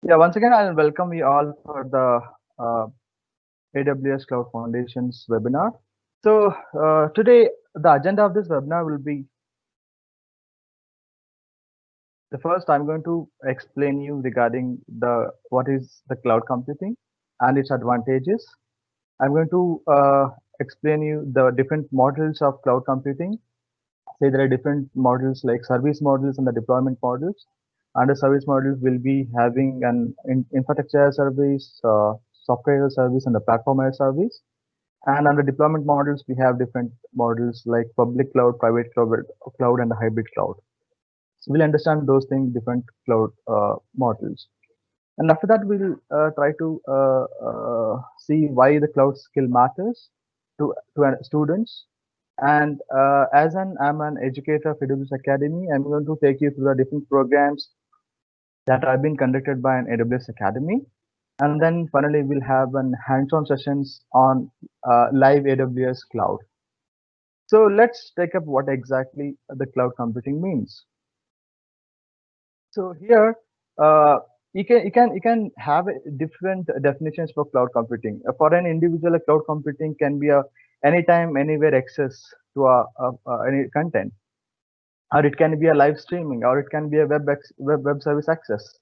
Yeah, once again, I'll welcome you all for the AWS Cloud Foundations webinar. So today, the agenda of this webinar will be the first. I'm going to explain you regarding the what is the cloud computing and its advantages. I'm going to explain you the different models of cloud computing. Say there are different models like service models and the deployment models. Under service models, we'll be having an infrastructure as a service, software as a service, and the platform as a service. And under deployment models, we have different models like public cloud, private cloud, and the hybrid cloud. So we'll understand those things, different cloud models. And after that, we'll try to see why the cloud skill matters to students. And I'm an educator of AWS Academy, I'm going to take you through the different programs that have been conducted by an AWS Academy. And then finally, we'll have an hands-on sessions on live AWS cloud. So let's take up what exactly the cloud computing means. So here, you can have different definitions for cloud computing. For an individual, a cloud computing can be a anytime, anywhere access to any content, or it can be a live streaming, or it can be a web service access,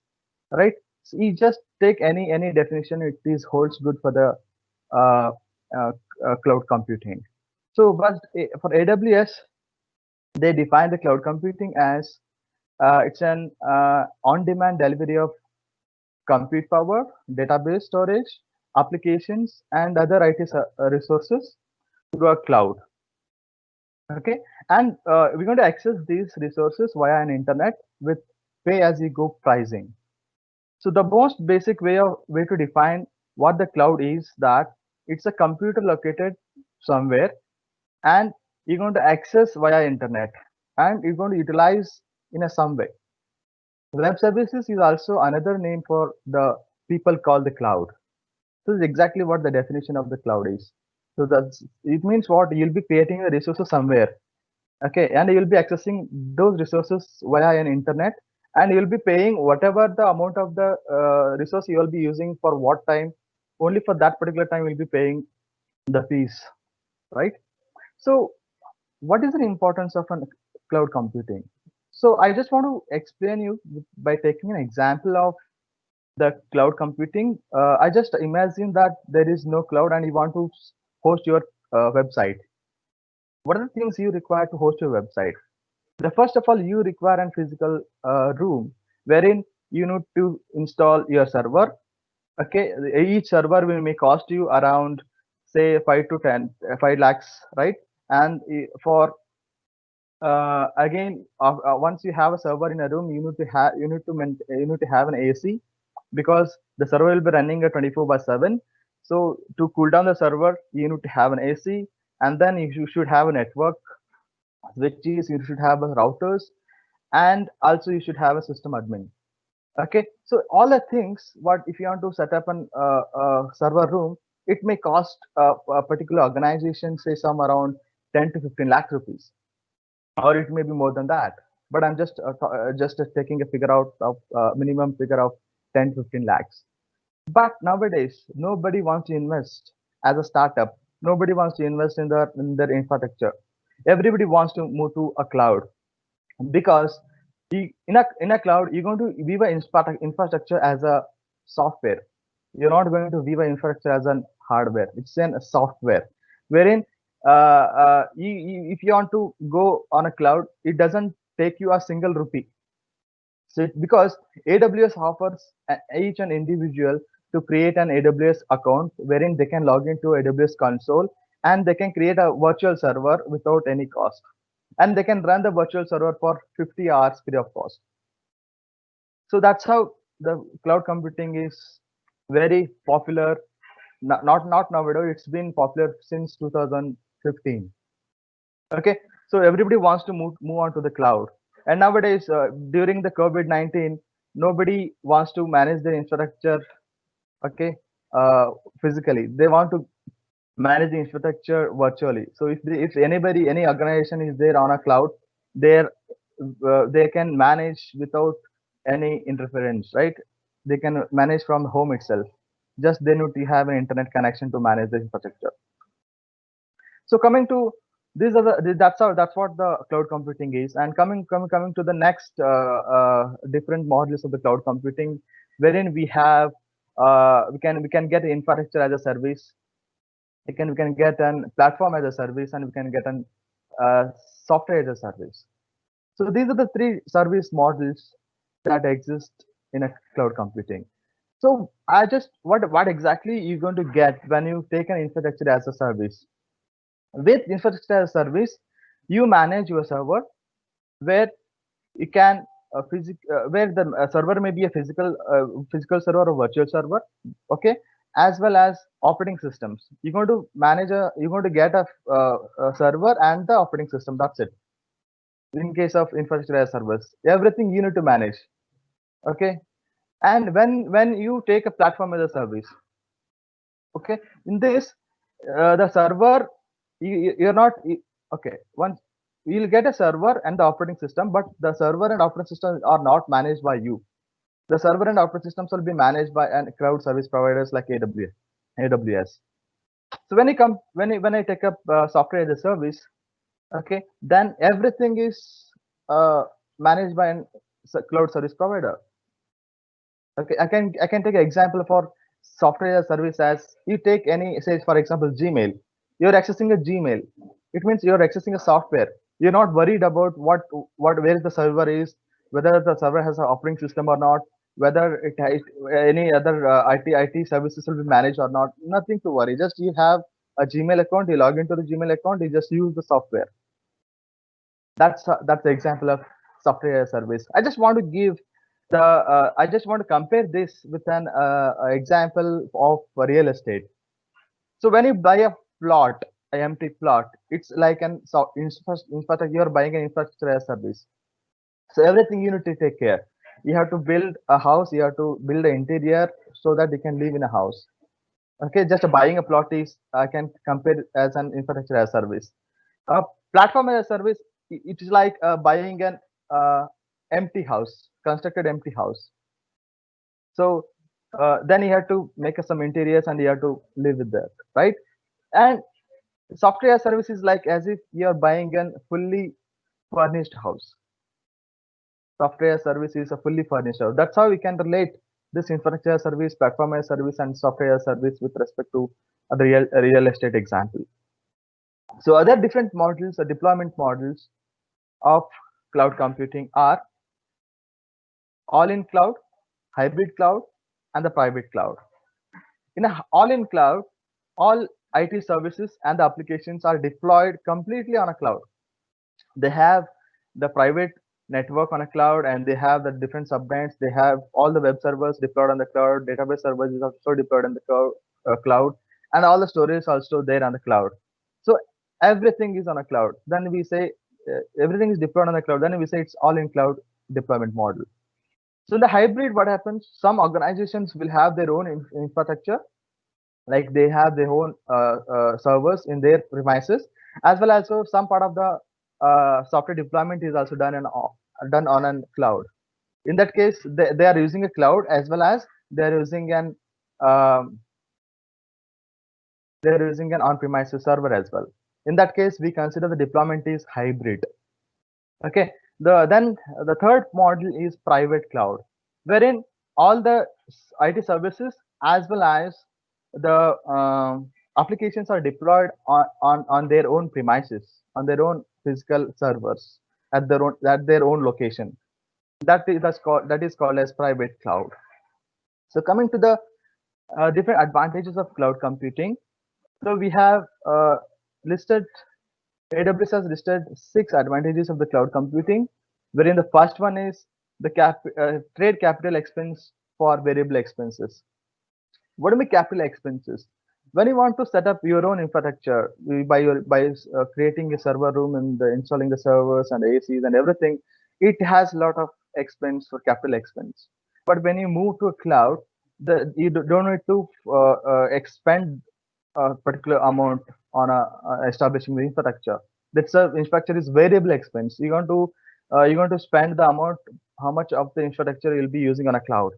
right? So you just take any definition, it is holds good for the uh, uh, cloud computing. So, but for AWS, they define the cloud computing as it's an on-demand delivery of compute power, database storage, applications, and other IT resources through a cloud. Okay, and we're going to access these resources via an internet with pay-as-you-go pricing. So the most basic way to define what the cloud is that it's a computer located somewhere, and you're going to access via internet, and you're going to utilize in a some way. Web services is also another name for the people call the cloud. So this is exactly what the definition of the cloud is. So that's it means what you'll be creating the resources somewhere. Okay, and you'll be accessing those resources via an internet, and you'll be paying whatever the amount of the resource you will be using for what time. Only for that particular time you'll be paying the fees, right? So what is the importance of an cloud computing? So I just want to explain you by taking an example of the cloud computing. I just imagine that there is no cloud and you want to host your website. What are the things you require to host your website? The first of all, you require a physical room wherein you need to install your server. Okay, each server will may cost you around say 5 to 10, 5 lakhs, right? And for again, once you have a server in a room, you need to have an AC because the server will be running a 24/7. So to cool down the server, you need to have an AC, and then you should have a network switches, you should have a routers, and also you should have a system admin. Okay, so all the things, what if you want to set up an server room, it may cost a particular organization say some around 10 to 15 lakh rupees, or it may be more than that. But I'm just taking a figure out of minimum figure of 10 to 15 lakhs. But nowadays, nobody wants to invest as a startup. Nobody wants to invest in their infrastructure. Everybody wants to move to a cloud because in a cloud you're going to view infrastructure as a software. You're not going to view infrastructure as an hardware. It's a software wherein if you want to go on a cloud, it doesn't take you a single rupee. So because AWS offers each an individual to create an AWS account wherein they can log into AWS console and they can create a virtual server without any cost, and they can run the virtual server for 50 hours free of cost. So that's how the cloud computing is very popular. Not nowadays, it's been popular since 2015. Okay, so everybody wants to move on to the cloud, and nowadays during the COVID-19, nobody wants to manage their infrastructure. Okay, physically they want to manage the infrastructure virtually. So if anybody, any organization is there on a cloud, they they can manage without any interference, right? they can manage from home itself. Just they need to have an internet connection to manage the infrastructure. So coming to these are that's what the cloud computing is. And coming to the next different models of the cloud computing, wherein we have we can get infrastructure as a service. We can get an platform as a service, and we can get an uh, software as a service. So these are the three service models that exist in a cloud computing. So I just what exactly you're going to get when you take an infrastructure as a service. With infrastructure as a service, you manage your server where you can where the server may be a physical server or virtual server, okay, as well as operating systems. You're going to get a server and the operating system. That's it. In case of infrastructure as service, everything you need to manage, okay. And when you take a platform as a service, okay, in this the server you're not okay, once you'll get a server and the operating system, but the server and operating system are not managed by you. The server and operating systems will be managed by an cloud service providers like AWS. So when I take up software as a service, okay, then everything is uh, managed by an cloud service provider. Okay, I can take an example for software as a service. As you take any, say for example, Gmail. You're accessing a Gmail. It means you're accessing a software. You're not worried about what where the server is, whether the server has an operating system or not, whether it has any other IT services will be managed or not. Nothing to worry. Just you have a Gmail account. You log into the Gmail account. You just use the software. That's the example of software as a service. I just want to compare this with an example of real estate. So when you buy a plot, an empty plot, it's like infrastructure. You're buying an infrastructure as a service. So everything you need to take care. You have to build a house. You have to build an interior so that you can live in a house. Okay, just buying a plot is I can compare it as an infrastructure as a service. A platform as a service, it is like buying an empty house, constructed empty house. So then you have to make some interiors and you have to live with that, right? And software as a service is like as if you're buying a fully furnished house. Software as a service is a fully furnished house. That's how we can relate this infrastructure as a service, platform as a service, and software as a service with respect to the real estate example. So other different models or deployment models of cloud computing are all-in cloud, hybrid cloud, and the private cloud. In a all-in cloud, all IT services and the applications are deployed completely on a cloud. They have the private network on a cloud, and they have the different subnets. They have all the web servers deployed on the cloud. Database servers is also deployed on the cloud, and all the storage is also there on the cloud. So everything is on a cloud. Then we say everything is deployed on the cloud. Then we say it's all-in cloud deployment model. So in the hybrid, what happens? Some organizations will have their own infrastructure, like they have their own servers in their premises, as well as so some part of the software deployment is also done on a cloud. In that case, they are using a cloud as well as um, they're using an on-premises server as well. In that case, we consider the deployment is hybrid. Okay. The third model is private cloud, wherein all the IT services as well as the applications are deployed on their own premises, on their own physical servers at their own location. That is called as private cloud. So coming to the different advantages of cloud computing. So we have listed AWS has listed 6 advantages of the cloud computing, wherein the first one is the trade capital expense for variable expenses. What do you mean capital expenses? When you want to set up your own infrastructure by creating a server room and installing the servers and ACs and everything, it has a lot of expense for capital expense. But when you move to a cloud, you don't need to expend a particular amount on establishing the infrastructure. That's a infrastructure is variable expense. You're going to spend the amount how much of the infrastructure you'll be using on a cloud.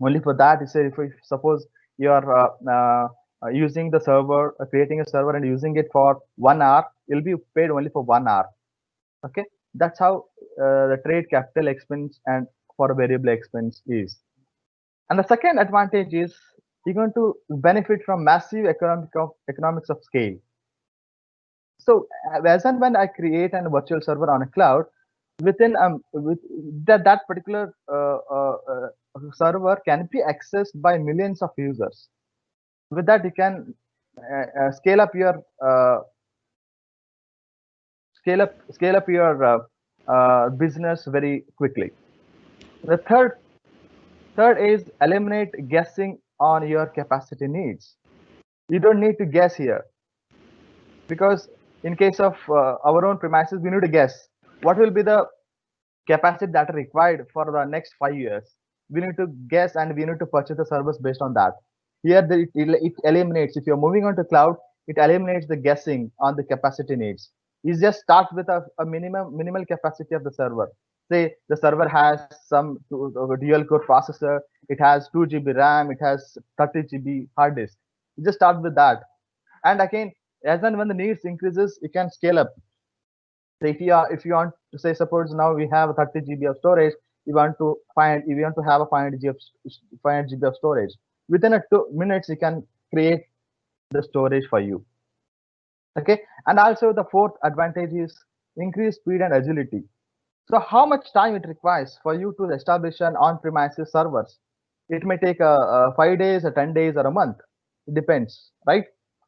Only for that, you say, if suppose you are using the server, creating a server and using it for 1 hour, you'll be paid only for 1 hour. Okay, that's how the trade capital expense and for variable expense is. And the second advantage is you're going to benefit from massive economics of scale. So as and when I create a virtual server on a cloud, within with that particular server can be accessed by millions of users. With that, you can scale up your business very quickly. The third is eliminate guessing on your capacity needs. You don't need to guess here, because in case of our own premises, we need to guess what will be the capacity that are required for the next 5 years. We need to guess and we need to purchase the service based on that. Here, it eliminates, if you're moving on to cloud, it eliminates the guessing on the capacity needs. You just start with a minimal capacity of the server. Say the server has some dual core processor, it has 2 GB RAM, it has 30 GB hard disk. You just start with that. And again, as and when the needs increases, you can scale up. So if you want to say, suppose now we have 30 GB of storage, you want to have a 500 GB of storage. Within a 2 minutes, you can create the storage for you. Okay, and also the fourth advantage is increased speed and agility. So how much time it requires for you to establish an on-premises servers? It may take 5 days, or 10 days, or a month. It depends, right?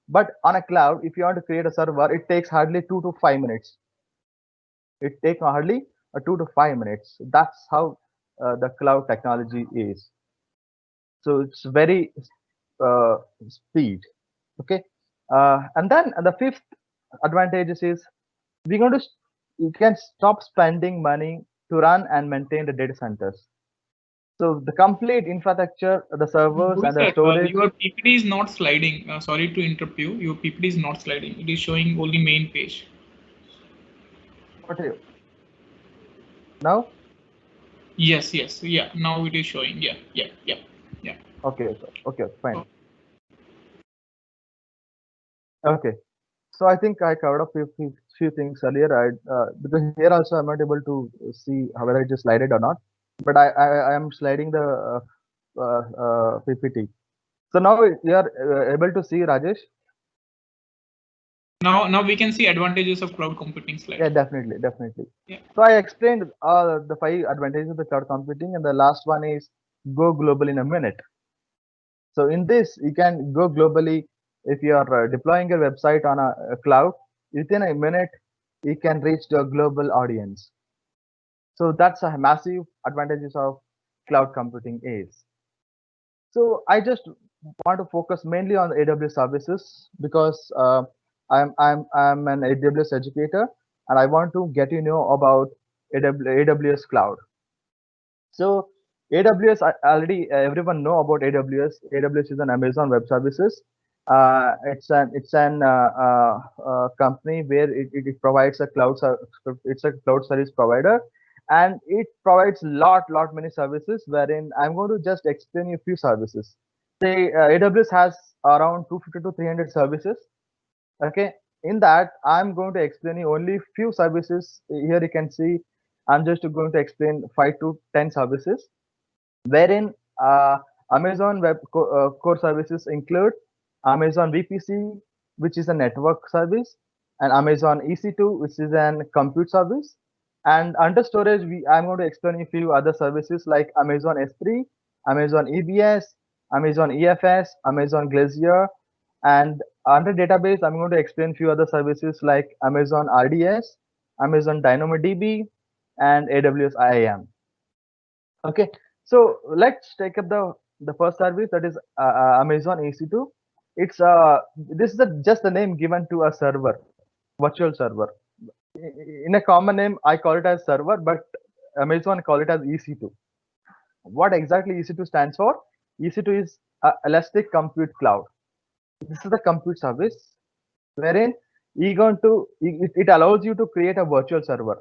But on a cloud, if you want to create a server, it takes hardly 2 to 5 minutes. It takes hardly 2 to 5 minutes. That's how the cloud technology is. So it's very uh, speed. Okay, and then the fifth advantage is we're going to you can stop spending money to run and maintain the data centers. So the complete infrastructure, the servers Who is and the that? storage. Your PPT is not sliding. Sorry to interrupt you. Your PPT is not sliding. It is showing only main page. What are you now? Yes, yes, yeah. Now it is showing. Yeah, yeah, yeah, yeah. Okay, okay, fine. Oh, Okay, so I think I covered up few things earlier. Because here also I'm not able to see whether it is slided or not. But I am sliding the PPT. So now you are able to see, Rajesh. now we can see advantages of cloud computing Yeah, slide. definitely. Yeah. So I explained the 5 advantages of the cloud computing, and the last one is go global in a minute. So in this, you can go globally if you are deploying your website on a cloud. Within a minute, you can reach the global audience. So that's a massive advantages of cloud computing is. So I just want to focus mainly on the AWS services because I'm an AWS educator and I want to get about AWS cloud. So AWS, already everyone know about AWS. AWS is an Amazon Web Services. It's an company where it provides a it's a cloud service provider, and it provides lot many services. Wherein I'm going to just explain you a few services. Say AWS has around 250 to 300 services. Okay, in that I'm going to explain you only few services. Here you can see I'm just going to explain 5 to 10 services, wherein uh, Amazon core services include Amazon VPC, which is a network service, and Amazon EC2, which is an compute service. And under storage, I'm going to explain a few other services like Amazon S3, Amazon EBS, Amazon EFS, Amazon Glacier, and under database, I'm going to explain few other services like Amazon RDS, Amazon DynamoDB, and AWS IAM. Okay, so let's take up the first service, that is Amazon EC2. It's this is just the name given to a server, virtual server. In a common name, I call it as server, but Amazon call it as EC2. What exactly EC2 stands for? EC2 is Elastic Compute Cloud. This is the compute service wherein it allows you to create a virtual server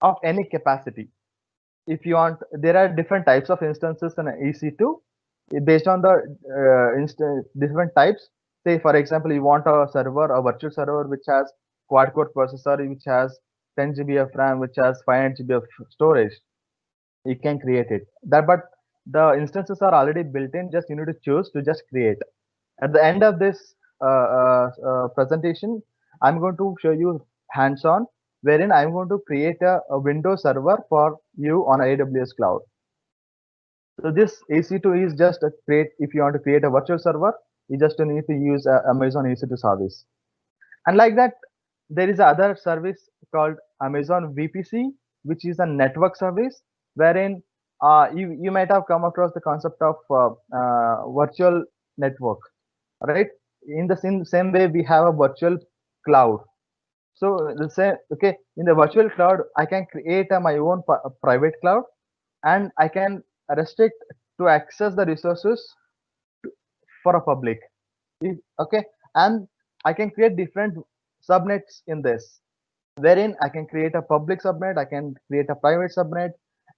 of any capacity. if you want, there are different types of instances in EC2 based on the different types. Say, for example, you want a server, a virtual server, which has quad-core processor, which has 10 GB of RAM, which has 500 GB of storage. You can create it. But the instances are already built in. Just you need to choose to just create. At the end of this presentation, I'm going to show you hands-on, wherein I'm going to create a Windows server for you on AWS cloud. So this EC2 is just a create. If you want to create a virtual server, you just need to use Amazon EC2 service. And like that, there is another service called Amazon VPC, which is a network service, wherein you might have come across the concept of virtual network, right? In the same way, we have a virtual cloud. So the same, okay, in the virtual cloud, I can create my own private cloud, and I can restrict to access the resources for a public. Okay, and I can create different subnets in this, wherein I can create a public subnet, I can create a private subnet,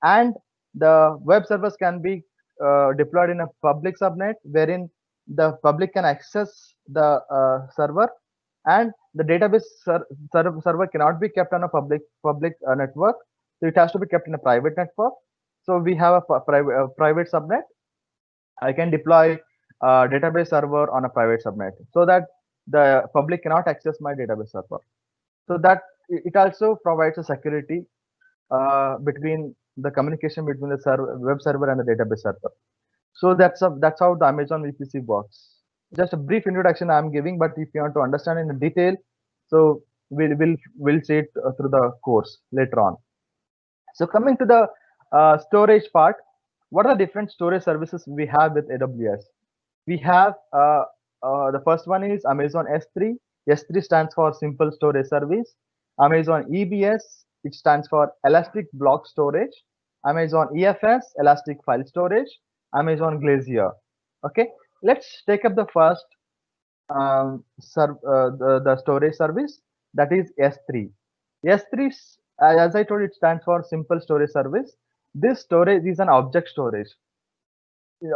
and the web servers can be deployed in a public subnet, wherein the public can access the server, and the database server cannot be kept on a public network, so it has to be kept in a private network. So we have a private subnet. I can deploy a database server on a private subnet so that the public cannot access my database server. So that it also provides a security between the communication between the web server and the database server. So that's how the Amazon VPC works. Just a brief introduction I'm giving, but if you want to understand in detail, so we'll see it through the course later on. So coming to the storage part, what are the different storage services we have with AWS? We have the first one is Amazon S3. S3 stands for Simple Storage Service. Amazon EBS, it stands for Elastic Block Storage. Amazon EFS, Elastic File Storage. Amazon Glacier. Okay, let's take up the first the storage service, that is S3. S3, as I told, it stands for Simple Storage Service. This storage is an object storage.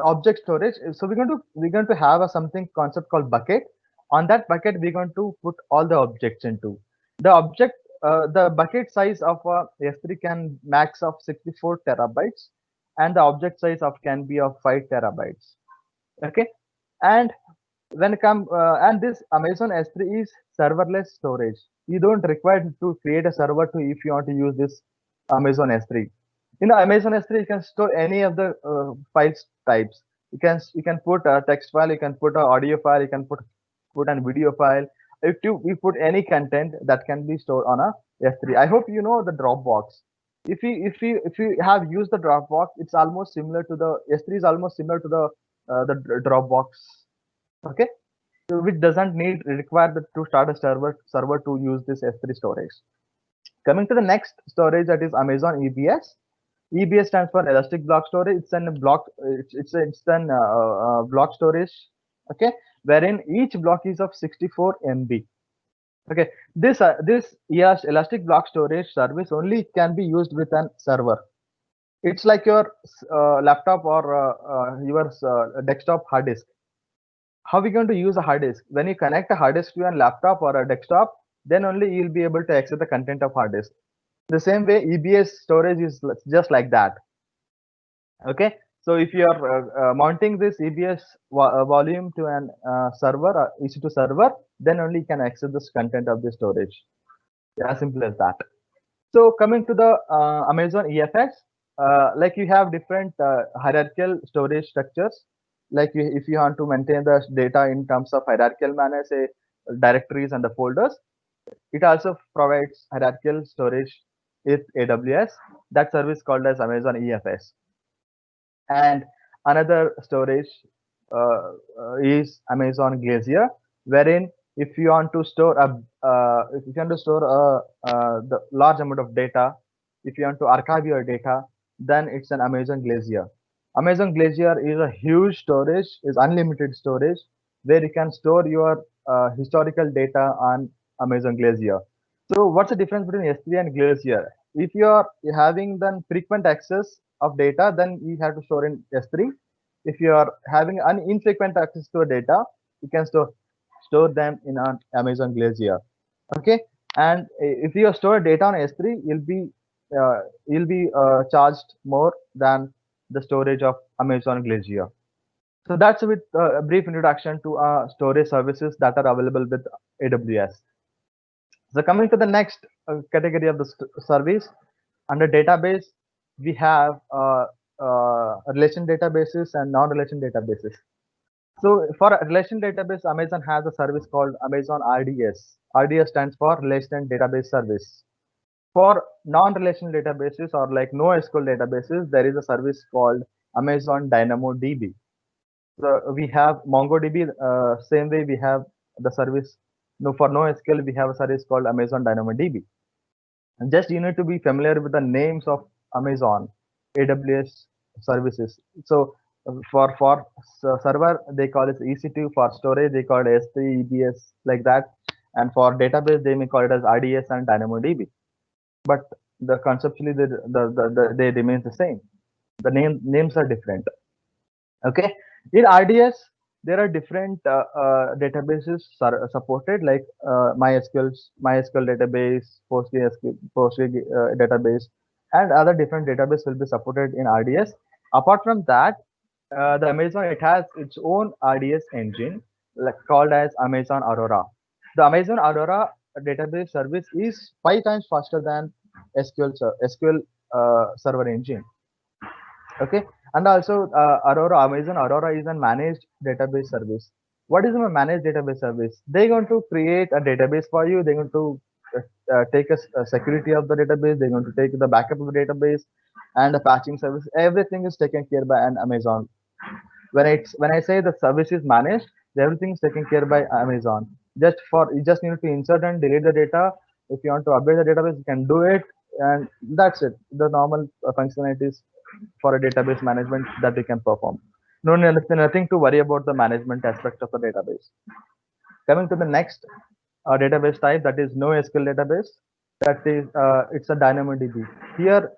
Object storage. So we're going to have a something concept called bucket. On that bucket, we're going to put all the objects into the object. The bucket size of a S3 can max of 64 terabytes, and the object size of can be of 5 terabytes. Okay, and when come and this Amazon S3 is serverless storage. You don't require to create a server to if you want to use this Amazon S3. In Amazon S3, you can store any of the files types. You can put a text file, you can put an audio file, you can put an video file. If we put any content that can be stored on a S3. I hope you know the Dropbox. If you have used the Dropbox, it's almost similar to the S3 is almost similar to the Dropbox. Okay, so which doesn't require to start a server to use this S3 storage. Coming to the next storage, that is Amazon EBS. EBS stands for Elastic Block Storage. It's an block. It's an block storage. Okay, wherein each block is of 64 MB. Okay, this Elastic Block Storage service only can be used with an server. It's like your laptop or your desktop hard disk. How are we going to use a hard disk? When you connect a hard disk to a laptop or a desktop, then only you'll be able to access the content of hard disk. The same way EBS storage is just like that. Okay, so if you are mounting this EBS volume to an server, EC2 server, then only you can access this content of the storage. As simple as that. So coming to the Amazon EFS, like you have different hierarchical storage structures. Like if you want to maintain the data in terms of hierarchical manner, say directories and the folders, it also provides hierarchical storage with AWS. That service called as Amazon EFS. And another storage is Amazon Glacier, wherein if you want to store the large amount of data, if you want to archive your data, then it's an Amazon Glacier. Amazon Glacier is a huge storage, is unlimited storage, where you can store your historical data on Amazon Glacier. So what's the difference between S3 and Glacier? If you are having then frequent access of data, then you have to store in S3. If you are having an infrequent access to a data, you can store them in an Amazon Glacier. Okay, and if you store data on S3, you'll be charged more than the storage of Amazon Glacier. So that's with a brief introduction to storage services that are available with AWS. So coming to the next category of the service under database, we have relation databases and non-relation databases. So for a relation database, Amazon has a service called Amazon RDS. RDS stands for Relational Database Service. For non-relational databases or like NoSQL databases, there is a service called Amazon DynamoDB. So we have MongoDB. Same way we have the service. No, for NoSQL we have a service called Amazon DynamoDB. And just you need to be familiar with the names of Amazon AWS services. So for server they call it EC2. For storage they call it S3, EBS, like that. And for database they may call it as RDS and DynamoDB. But the conceptually they remain the same. The names are different. Okay, in RDS there are different databases supported, like MySQL database, Postgre database, and other different database will be supported in RDS. Apart from that, the Amazon, it has its own RDS engine, like, called as Amazon Aurora. The Amazon Aurora database service is 5 times faster than SQL server engine. Okay, and also Amazon Aurora is a managed database service. What is a managed database service? They're going to create a database for you. They're going to take a security of the database. They're going to take the backup of the database and the patching service. Everything is taken care by an Amazon. When I say the service is managed, everything is taken care by Amazon. You just need to insert and delete the data. If you want to update the database, you can do it, and that's it. The normal functionalities for a database management that we can perform. Nothing to worry about the management aspect of the database. Coming to the next database type, that is NoSQL database. That is it's a DynamoDB. Here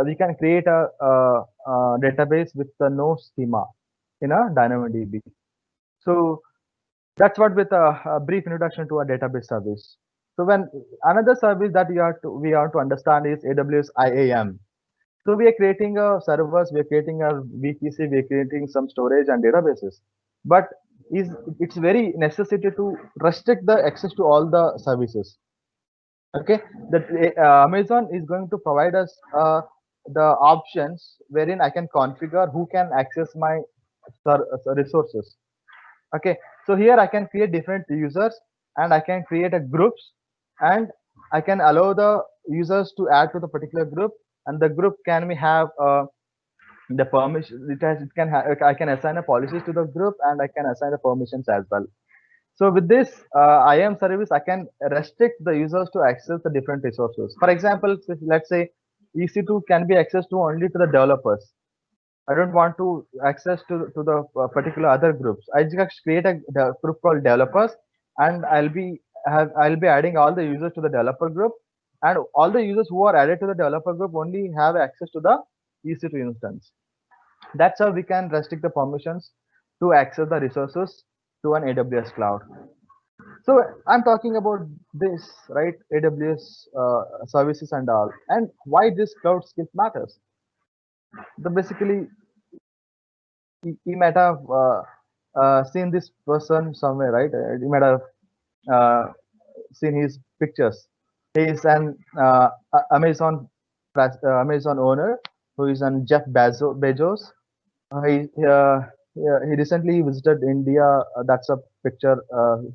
we can create a database with the no schema in a DynamoDB. So that's what with a brief introduction to a database service. So when another service that we have to understand is AWS IAM. So we are creating a servers, we are creating a VPC, we are creating some storage and databases. But it's very necessity to restrict the access to all the services. Okay, that Amazon is going to provide us the options wherein I can configure who can access my resources. Okay, so here I can create different users and I can create a groups, and I can allow the users to add to the particular group, and the group can have the permission. I can assign a policies to the group, and I can assign the permissions as well. So with this IAM service, I can restrict the users to access the different resources. For example, let's say EC2 can be accessed to only to the developers. I don't want to access to the particular other groups. I just create a group called developers, and I'll be adding all the users to the developer group, and all the users who are added to the developer group only have access to the EC2 instance. That's how we can restrict the permissions to access the resources to an AWS cloud. So I'm talking about this, right? AWS services and all, and why this cloud skill matters. The basically, you might have seen this person somewhere, right? You might have seen his pictures. He is an Amazon owner who is an Jeff Bezos. He recently visited India. That's a picture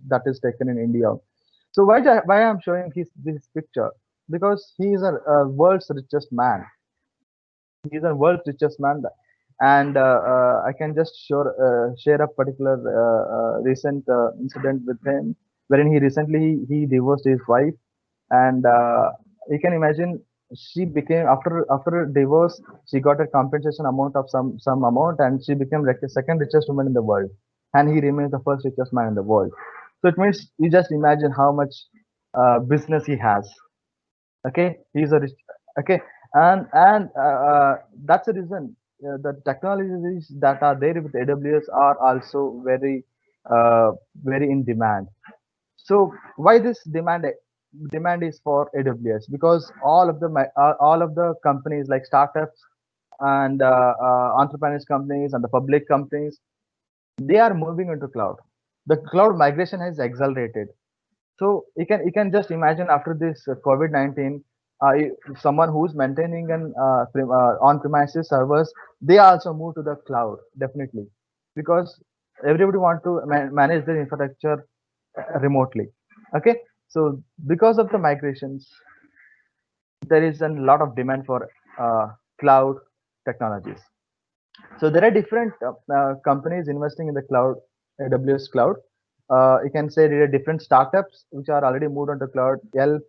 that is taken in India. So why I'm showing this picture? Because he is a world's richest man. He is a world's richest man, and I can just share a particular recent incident with him, wherein he divorced his wife, and you can imagine she became after divorce, she got a compensation amount of some amount, and she became like the second richest woman in the world, and he remains the first richest man in the world. So it means you just imagine how much business he has. Okay, he's a rich. Okay, and that's the reason the technologies that are there with AWS are also very in demand. So why this demand is for AWS? Because all of the companies like startups and entrepreneurs companies and the public companies, they are moving into cloud. The cloud migration has accelerated. So you can just imagine after this COVID-19, someone who's maintaining an on-premises servers, they also move to the cloud definitely, because everybody want to manage their infrastructure remotely. Okay, so because of the migrations, there is a lot of demand for cloud technologies. So there are different companies investing in the cloud, AWS cloud. You can say there are different startups which are already moved onto cloud. Yelp,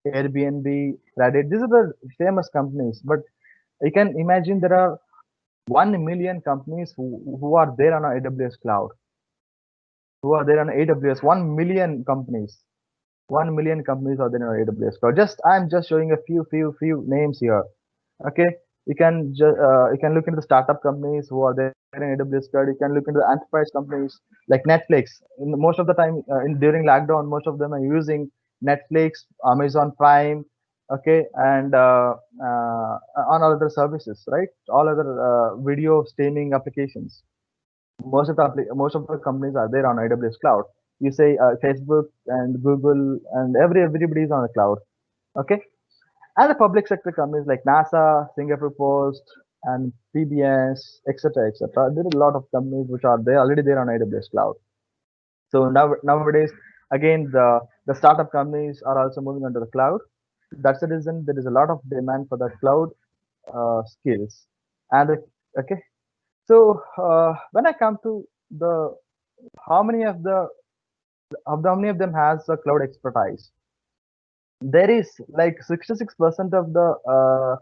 Airbnb, Reddit. These are the famous companies. But you can imagine there are 1 million companies who are there on AWS cloud, who are there on AWS. 1 million companies. 1 million companies are there on AWS cloud. I'm just showing a few names here. Okay, you can look into the startup companies who are there in AWS cloud. You can look into the enterprise companies like Netflix. Most of the time during lockdown, most of them are using Netflix, Amazon Prime, okay, and on other services, right? All other video streaming applications. Most of the companies are there on AWS cloud. You say Facebook and Google and everybody is on the cloud. Okay, and the public sector companies like NASA, Singapore Post, and PBS, etc., etc. There are a lot of companies which are there already there on AWS cloud. So nowadays, again, the startup companies are also moving onto the cloud. That's the reason there is a lot of demand for the cloud skills. And okay, so when I come to the how many how many of them has the cloud expertise? There is like 66% of the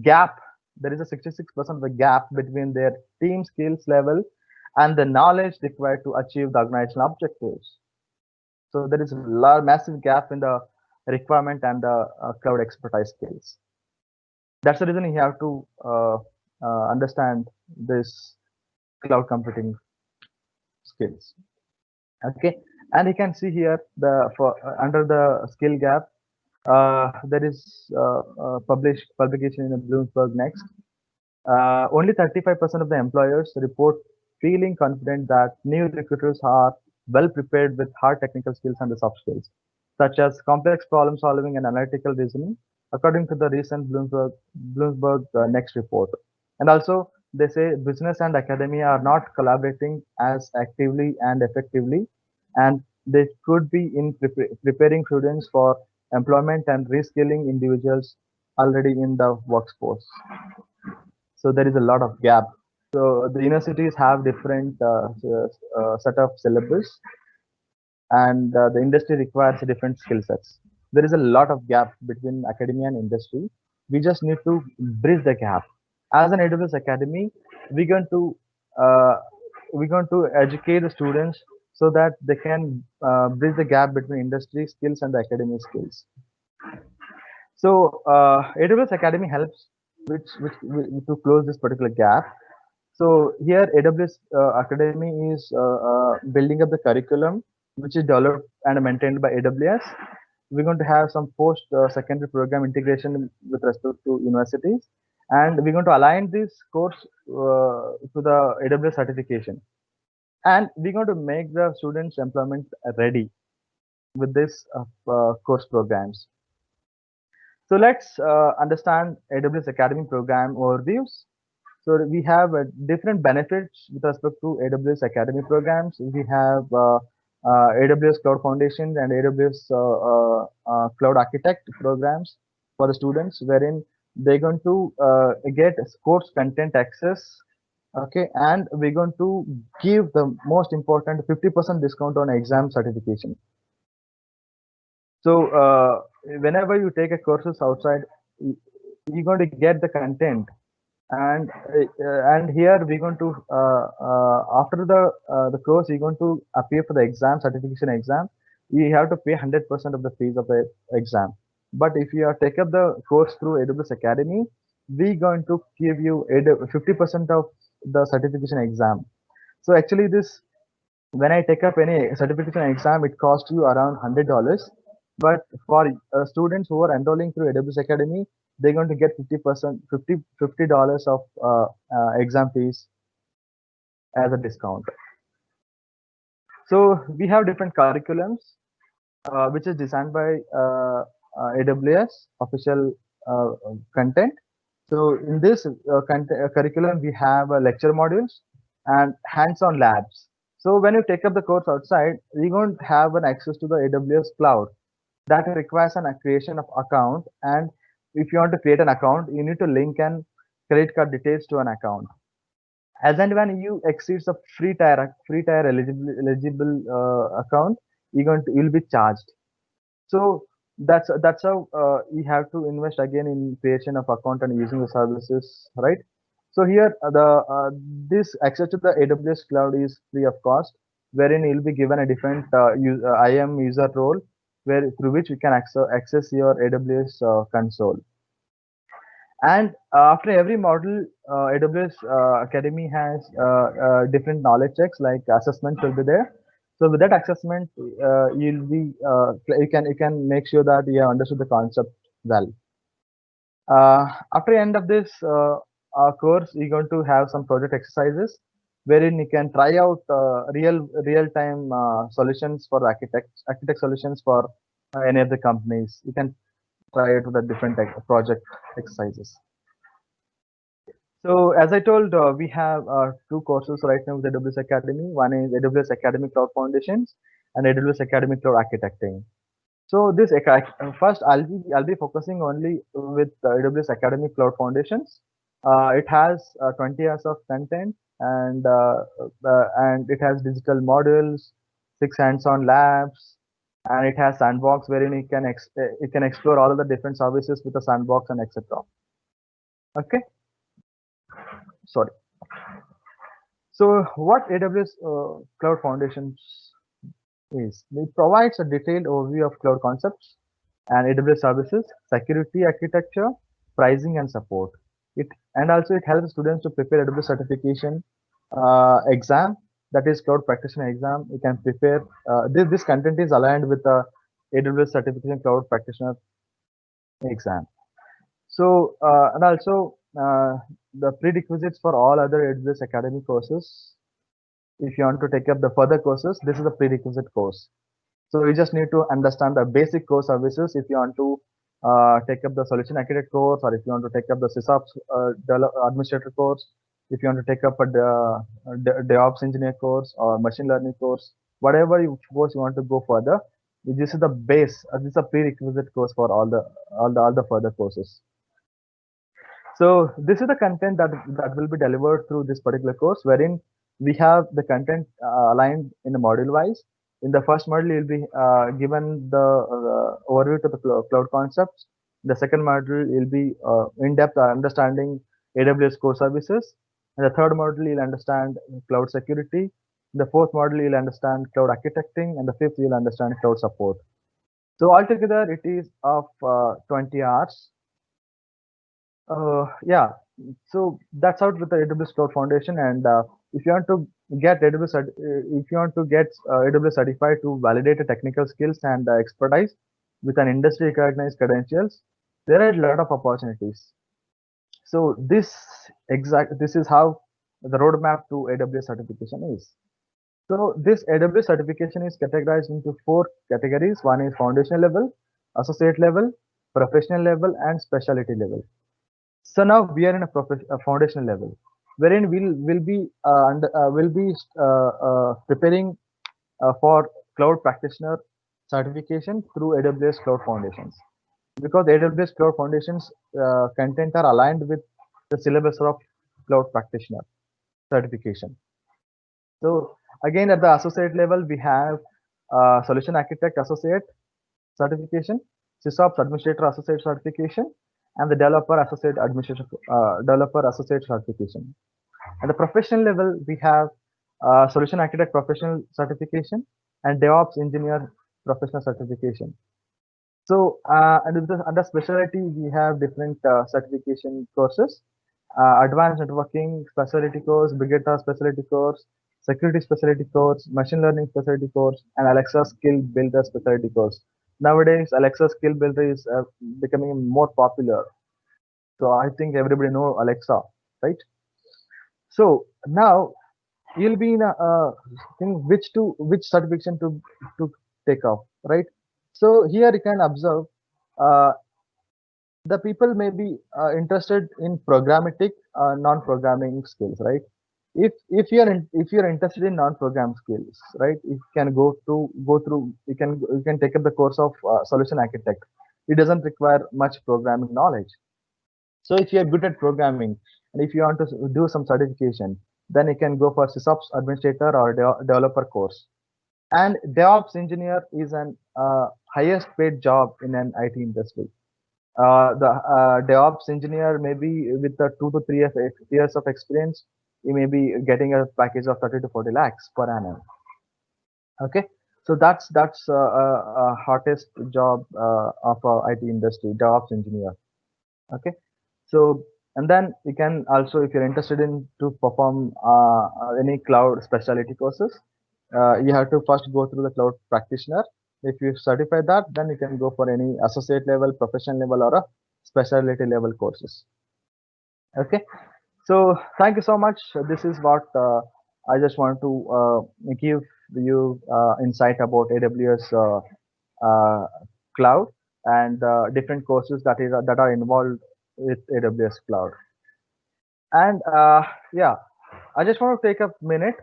gap. There is a 66% of the gap between their team skills level and the knowledge required to achieve the organizational objectives. So there is a massive gap in the requirement and the cloud expertise skills. That's the reason you have to understand this cloud computing skills. Okay, and you can see here the for under the skill gap, there is publication in the Bloomberg Next. Only 35% of the employers report feeling confident that new recruiters are well prepared with hard technical skills and the soft skills, such as complex problem solving and analytical reasoning, according to the recent Bloomberg Next report. And also, they say business and academia are not collaborating as actively and effectively, and they could be in preparing students for employment and reskilling individuals already in the workforce. So there is a lot of gap. So the universities have different set of syllabus, and the industry requires different skill sets. There is a lot of gap between academia and industry. We just need to bridge the gap. As an AWS Academy, we're going to uh, educate the students so that they can bridge the gap between industry skills and the academic skills. So AWS Academy helps to close this particular gap. So here AWS Academy is building up the curriculum, which is developed and maintained by AWS. We're going to have some post secondary program integration with respect to universities, and we're going to align this course to the AWS certification, and we're going to make the students employment ready with this course programs. So let's understand AWS Academy program overviews. So we have different benefits with respect to AWS Academy programs. We have AWS Cloud Foundation and AWS Cloud Architect programs for the students, wherein they're going to get course content access. Okay, and we're going to give the most important 50% discount on exam certification. So whenever you take a courses outside, you're going to get the content, and here we're going to after the course you're going to appear for the exam certification exam. you have to pay 100% of the fees of the exam. But if you are take up the course through AWS Academy, we going to give you 50% of the certification exam. So actually, this when I take up any certification exam, it costs you around $100. But for students who are enrolling through AWS Academy, they're going to get 50%, $50 of exam fees as a discount. So we have different curriculums, which is designed by AWS official content. So in this curriculum, we have lecture modules and hands-on labs. So when you take up the course outside, you don't have an access to the AWS cloud. That requires a creation of account. And if you want to create an account, you need to link an credit card details to an account. As and when you exceeds the free tier eligible account, you'll be charged. So that's how you have to invest again in creation of account and using the services, right? So here this access to the AWS cloud is free of cost, wherein you'll be given a different IAM user role, where through which you can access your AWS console. And after every module, AWS Academy has different knowledge checks, like assessments will be there. So with that assessment, you can make sure that you have understood the concept well. After the end of this course, you're going to have some project exercises wherein you can try out real time solutions for architect solutions for any of the companies. You can try it with the different project exercises. So as I told, we have two courses right now with AWS Academy. One is AWS Academy Cloud Foundations and AWS Academy Cloud Architecting. So this first I'll be focusing only with AWS Academy Cloud Foundations. It has 20 years of content, and it has digital modules, 6 hands-on labs, and it has sandbox wherein you can explore all of the different services with a sandbox and etc. Okay, sorry. So what AWS Cloud Foundations is, it provides a detailed overview of cloud concepts and AWS services, security architecture, pricing and support. And also it helps students to prepare AWS certification exam, that is cloud practitioner exam. You can prepare this content is aligned with the AWS certification cloud practitioner exam. So and also the prerequisites for all other AWS Academy courses. If you want to take up the further courses, this is a prerequisite course. So you just need to understand the basic core services if you want to take up the solution architect course, or if you want to take up the SysOps administrator course, if you want to take up a DevOps engineer course or machine learning course, whatever course you want to go further, this is the base. This is a prerequisite course for all the further courses. So this is the content that will be delivered through this particular course, wherein we have the content aligned in the module wise. In the first module, you'll be given the overview to the cloud concepts. The second module will be in-depth understanding AWS core services. And the third module, you'll understand cloud security. The fourth module, you'll understand cloud architecting. And the fifth, you'll understand cloud support. So altogether, it is of 20 hours. Yeah, so that's out with the AWS Cloud Foundation. And if you want to get AWS certified to validate the technical skills and expertise with an industry recognized credentials, there are a lot of opportunities. So this is how the roadmap to AWS certification is. So this AWS certification is categorized into 4 categories. One is foundational level, associate level, professional level, and specialty level. So now we are in a foundational level, wherein we'll be preparing for cloud practitioner certification through AWS Cloud Foundations, because AWS Cloud Foundations content are aligned with the syllabus of cloud practitioner certification. So again, at the associate level, we have solution architect associate certification, SysOps administrator associate certification, and the developer associate certification. At the professional level, we have solution architect professional certification and DevOps engineer professional certification. So, under specialty, we have different certification courses: advanced networking specialty course, big data specialty course, security specialty course, machine learning specialty course, and Alexa skill builder specialty course. Nowadays, Alexa skill builder is becoming more popular. So I think everybody know Alexa, right? So now you'll be in a thing which certification to take off, right? So here you can observe uh, the people may be interested in programmatic non-programming skills, right? If you're interested in non-program skills, right, you can go through you can take up the course of solution architect. It doesn't require much programming knowledge. So if you are good at programming and if you want to do some certification, then you can go for sysops administrator or developer course. And DevOps engineer is an highest paid job in an IT industry. The DevOps engineer maybe with the 2 to 3 years of experience, you may be getting a package of 30 to 40 lakhs per annum. Okay, so that's hottest job of IT industry, DevOps engineer. Okay, so and then you can also, if you're interested in to perform any cloud specialty courses, you have to first go through the cloud practitioner. If you certify that, then you can go for any associate level, professional level, or a specialty level courses. Okay, so thank you so much. This is what I just want to give you insight about AWS cloud and different courses that are involved with AWS cloud. And yeah, I just want to take a minute.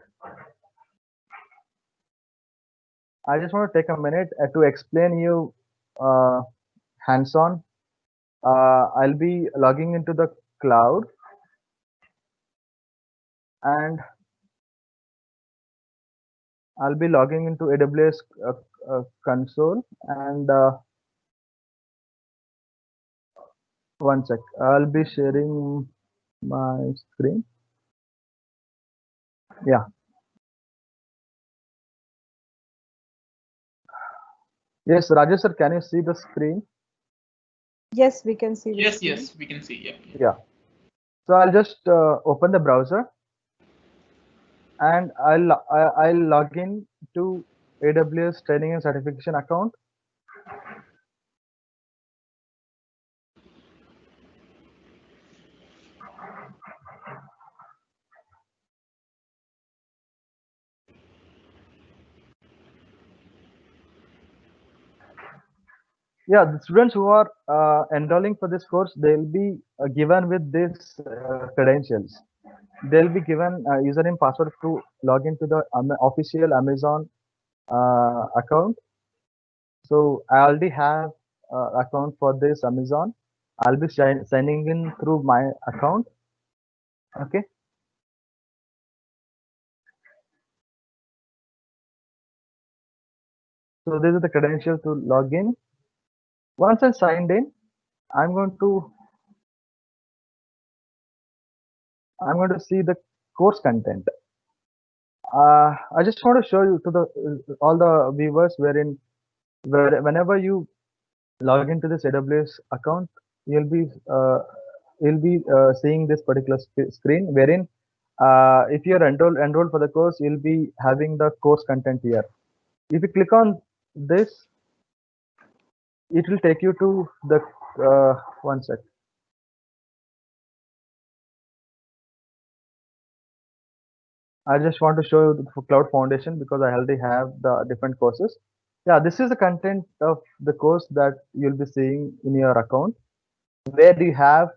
I just want to take a minute to explain you uh, hands-on. I'll be logging into the cloud, and I'll be logging into AWS console. And one sec, I'll be sharing my screen. Yeah. Yes, Rajesh sir, can you see the screen? Yes, we can see the Yes, screen. yes, we can see. Yeah. Yeah. So I'll just open the browser and I'll log in to AWS training and certification account. Yeah, the students who are enrolling for this course, they'll be given with this credentials. They'll be given username password to log into the official Amazon account. So I already have account for this Amazon. I'll be signing in through my account. Okay. So this is the credential to log in. Once I signed in, I'm going to see the course content. I just want to show you to the all the viewers whenever you log into this AWS account, you'll be uh, seeing this particular screen wherein if you're enrolled for the course, you'll be having the course content here. If you click on this, it will take you to the one sec. I just want to show you the Cloud Foundation because I already have the different courses. Yeah, this is the content of the course that you'll be seeing in your account, where you have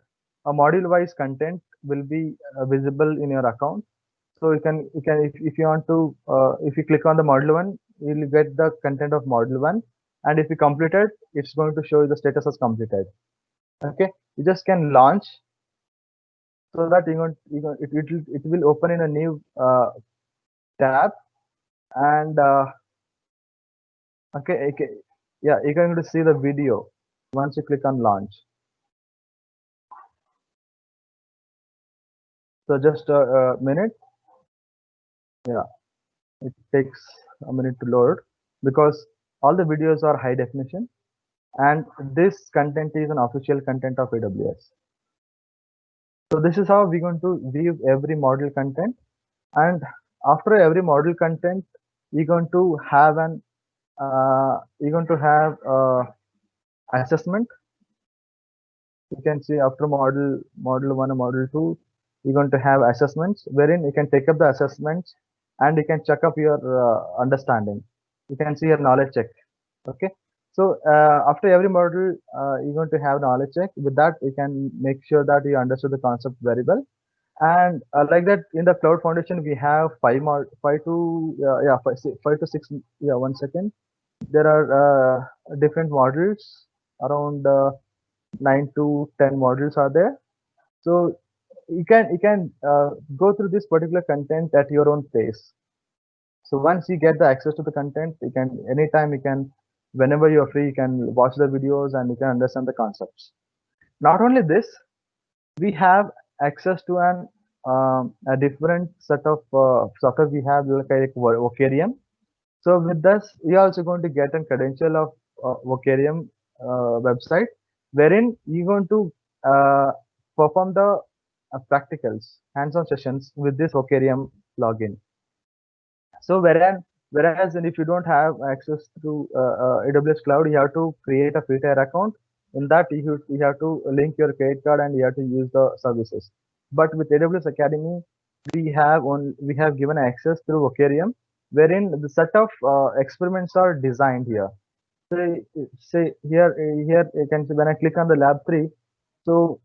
a module-wise content will be visible in your account. So you can if you want to if you click on the module one, you'll get the content of module one, and if you complete it, it's going to show you the status as completed. Okay, you just can launch so that it will open in a new tab. And okay, yeah, you're going to see the video once you click on launch. So just a minute. Yeah, it takes a minute to load because all the videos are high definition, and this content is an official content of AWS. So this is how we're going to view every module content, and after every module content, you're going to have an you're going to have assessment. You can see after module 1 and module 2, you're going to have assessments wherein you can take up the assessments and you can check up your understanding. You can see your knowledge check. Okay. So after every module, you're going to have knowledge check. With that, you can make sure that you understood the concept very well. And like that, in the Cloud Foundation, we have five to yeah, 5 to 6. Yeah, 1 second. There are different modules around 9 to 10 modules are there. So you can go through this particular content at your own pace. So once you get the access to the content, you can anytime you can, whenever you're free, you can watch the videos and you can understand the concepts. Not only this, we have access to a different set of software. We have like Vocarium. So with this, you're also going to get a credential of Vocarium website, wherein you're going to perform the practicals, hands-on sessions with this Vocarium login. So whereas and if you don't have access to AWS Cloud, you have to create a free tier account. In that, you have to link your credit card and you have to use the services. But with AWS Academy, we have given access through Vocarium, wherein the set of experiments are designed here. Say here you can see when I click on the lab 3, so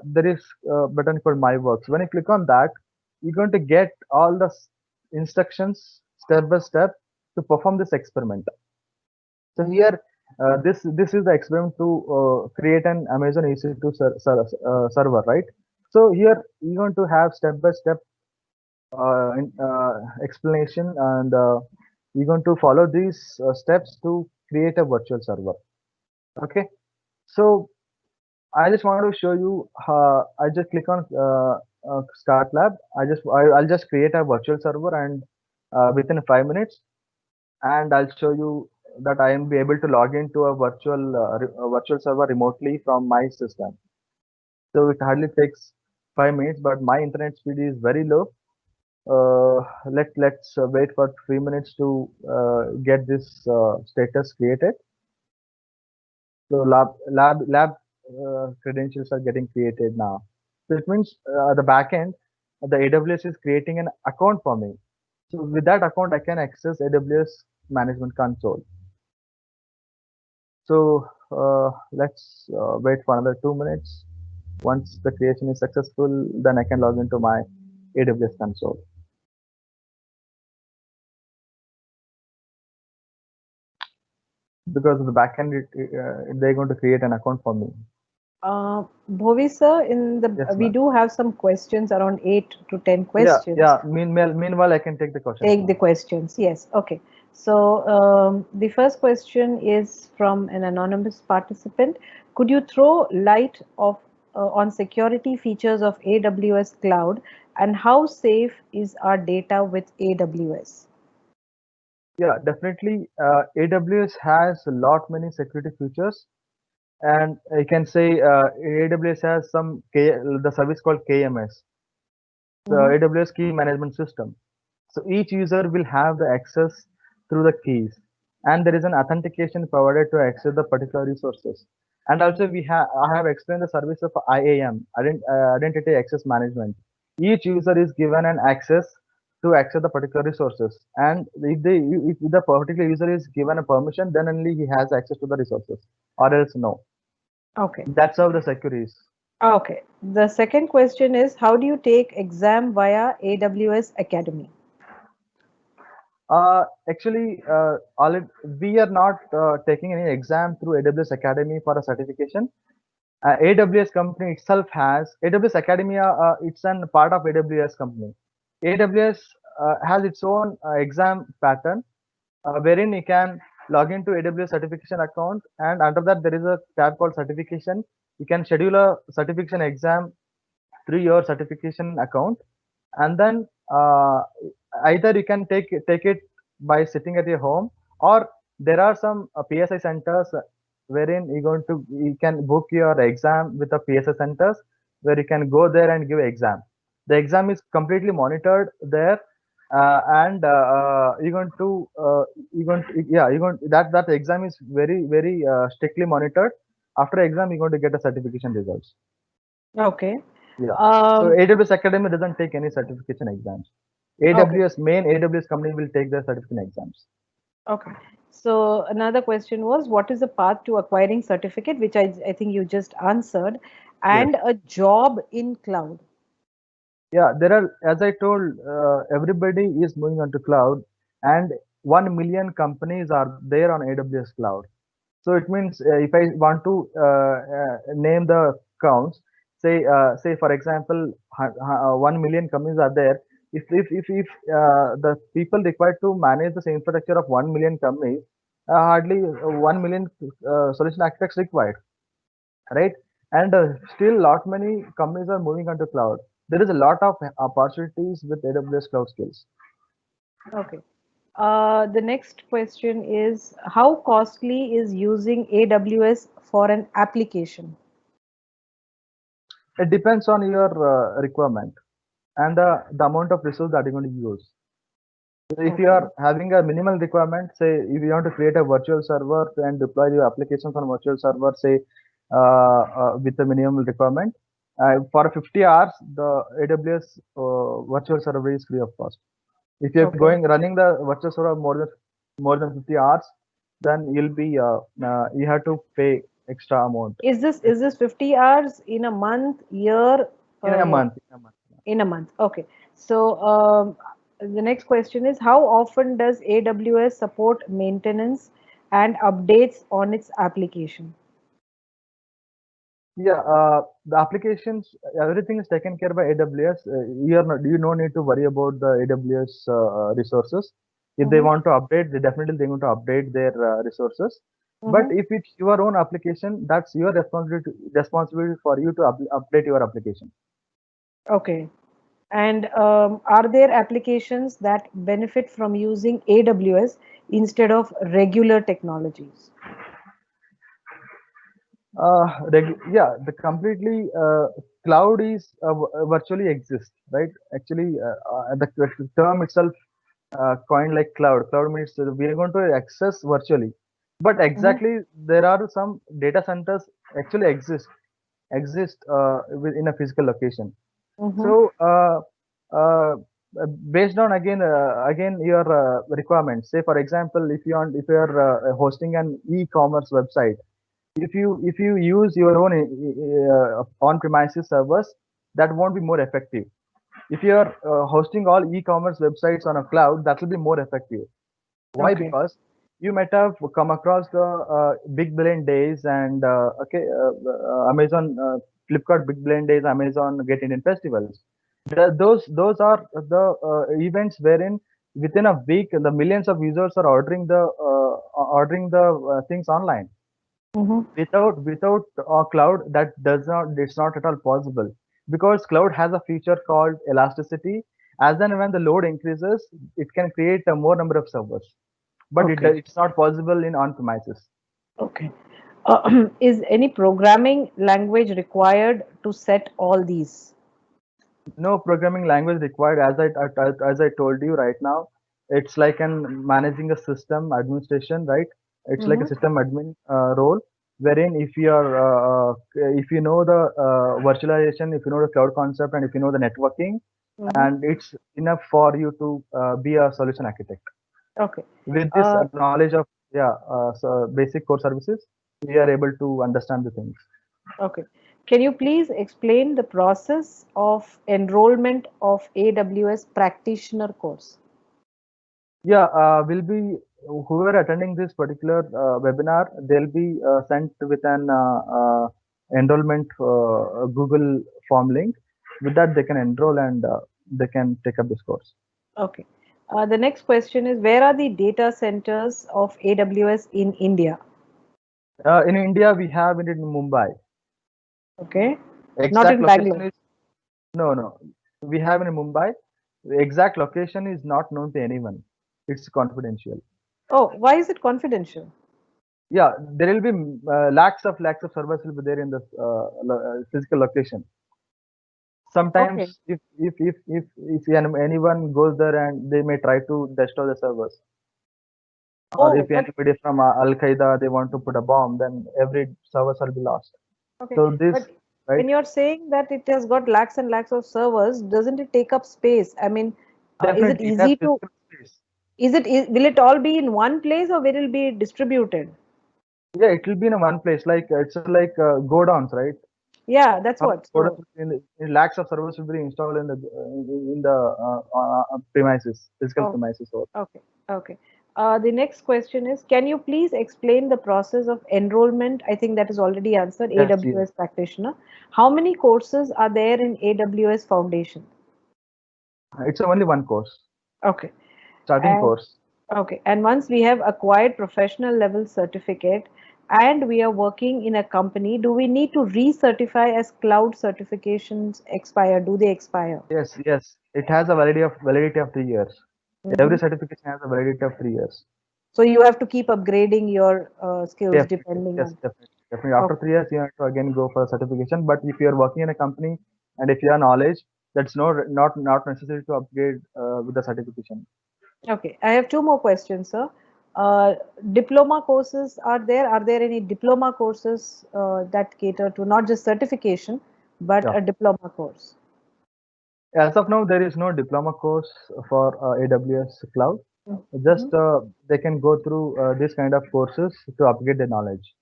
there is a button called My Works. When you click on that, you're going to get all the instructions step by step to perform this experiment. So here, this is the experiment to create an Amazon EC2 server, right? So here you're going to have step by step explanation, and you're going to follow these steps to create a virtual server. Okay, so I just want to show you. I just click on Start Lab. I'll just create a virtual server, and within 5 minutes, and I'll show you that I am be able to log into a virtual server remotely from my system. So it hardly takes 5 minutes, but my internet speed is very low. Let's wait for 3 minutes to get this status created. So lab credentials are getting created now. So it means the backend, the AWS is creating an account for me. So with that account, I can access AWS Management Console. So let's wait for another 2 minutes. Once the creation is successful, then I can log into my AWS console. Because of the backend, they're going to create an account for me. Bhovi sir, Yes, we ma'am. do have some questions, around 8 to 10 questions. Yeah. Meanwhile, I can take the question. Take the questions. Yes. Okay. So the first question is from an anonymous participant. Could you throw light on security features of AWS Cloud, and how safe is our data with AWS? Yeah, definitely. AWS has a lot many security features, and I can say AWS has the service called KMS, the AWS Key Management System. So each user will have the access through the keys, and there is an authentication provided to access the particular resources. And also I have explained the service of IAM, Identity Access Management. Each user is given an access to access the particular resources, and if the particular user is given a permission, then only he has access to the resources, or else no. Okay. That's how the secure is. Okay. The second question is, how do you take exam via AWS Academy? Actually, we are not taking any exam through AWS Academy for a certification. AWS company itself has AWS Academy. It's a part of AWS company. AWS has its own exam pattern, wherein you can log into AWS certification account, and under that there is a tab called certification. You can schedule a certification exam through your certification account, and then either you can take it by sitting at your home, or there are some PSI centers wherein you can book your exam with the PSI centers where you can go there and give exam. The exam is completely monitored there, and you're going that exam is very strictly monitored. After exam, you're going to get a certification results. Okay. Yeah. So AWS Academy doesn't take any certification exams. Main AWS company will take the certification exams. Okay. So another question was, what is the path to acquiring certificate, which I think you just answered, and Yes. a job in cloud? Yeah, there are, as I told, everybody is moving on to cloud, and 1 million companies are there on AWS cloud. So it means if I want to name the counts, say for example, 1 million companies are there. If the people required to manage the infrastructure of 1 million companies, hardly 1 million solution architects required, right? And still, lot many companies are moving onto cloud. There is a lot of opportunities with AWS cloud skills. Okay. The next question is, how costly is using AWS for an application? It depends on your requirement and the amount of resource that you're going to use. So if you are having a minimal requirement, say if you want to create a virtual server and deploy your applications on virtual server, say with a minimum requirement, for 50 hours, the AWS virtual server is free of cost. If you're running the virtual server more than 50 hours, then you'll be you have to pay extra amount. Is this 50 hours in a month, year? In a month. In a month. Okay. So the next question is, how often does AWS support maintenance and updates on its application? Yeah, the applications, everything is taken care by AWS. You no need to worry about the AWS resources. If they want to update, they're going to update their resources. But if it's your own application, that's your responsibility for you to update your application. Okay. And are there applications that benefit from using AWS instead of regular technologies? Yeah, the completely cloud is virtually exists, right? Actually, the term itself coined like cloud. Cloud means we are going to access virtually, but exactly there are some data centers actually exist within a physical location. So based on again your requirements. Say for example, if you are hosting an e-commerce website, if you use your own on-premises servers, that won't be more effective. If you are hosting all e-commerce websites on a cloud, that will be more effective. Why? Because you might have come across the Big Billion Days and Amazon, Flipkart Big Billion Days, Amazon Get Indian festivals. Those are the events wherein within a week the millions of users are ordering the things online. Without cloud, that it's not at all possible, because cloud has a feature called elasticity. As and when the load increases, it can create a more number of servers, but it's not possible in on-premises. Okay. Is any programming language required to set all these? No programming language required. As I told you right now, it's like managing a system administration, right? It's like a system admin role, wherein if you know the virtualization, if you know the cloud concept, and if you know the networking, and it's enough for you to be a solution architect. Okay. With this knowledge of so basic core services, we are able to understand the things. Okay. Can you please explain the process of enrollment of AWS practitioner course? Yeah, will be whoever attending this particular webinar, they'll be sent with an enrollment Google form link. With that, they can enroll and they can take up this course. Okay. The next question is, where are the data centers of AWS in India? In India, we have it in Mumbai. Okay. Exact not in location Bangalore. No. We have it in Mumbai. The exact location is not known to anyone. It's confidential. Oh, why is it confidential? Yeah, there will be lakhs of servers will be there in the physical location. Okay. Sometimes if anyone goes there and they may try to destroy the servers, or Oh, if anybody from Al Qaeda they want to put a bomb, then every servers will be lost. okay. So this, But right? when you're saying that it has got lakhs and lakhs of servers, doesn't it take up space? I mean, is it Definitely, it has easy to, physical space. will it all be in one place or will it be distributed? Yeah, it will be in one place. Like it's like go downs, right? Yeah, that's How what. go downs So, in lakhs of servers will be installed in the premises, physical oh, premises. Or okay, okay. The next question is, can you please explain the process of enrollment? I think that is already answered, yes, yes. AWS practitioner. How many courses are there in AWS Foundation? It's only one course, Okay. starting And course. okay, and once we have acquired professional level certificate and we are working in a company, do we need to recertify as cloud certifications expire? Do they expire? Yes, yes. It has a validity of 3 years. Every Hmm. certification has a validity of 3 years. So you have to keep upgrading your skills Definitely, depending yes, on. definitely, definitely. After Okay, 3 years, you have to again go for a certification. But if you are working in a company and if you have knowledge, that's not necessary to upgrade with the certification. okay. I have two more questions, sir. Uh, Diploma courses are there? Are there any diploma courses that cater to not just certification, but Yeah. a diploma course? As of now, there is no diploma course for AWS Cloud. Mhm. Just they can go through this kind of courses to upgrade their knowledge.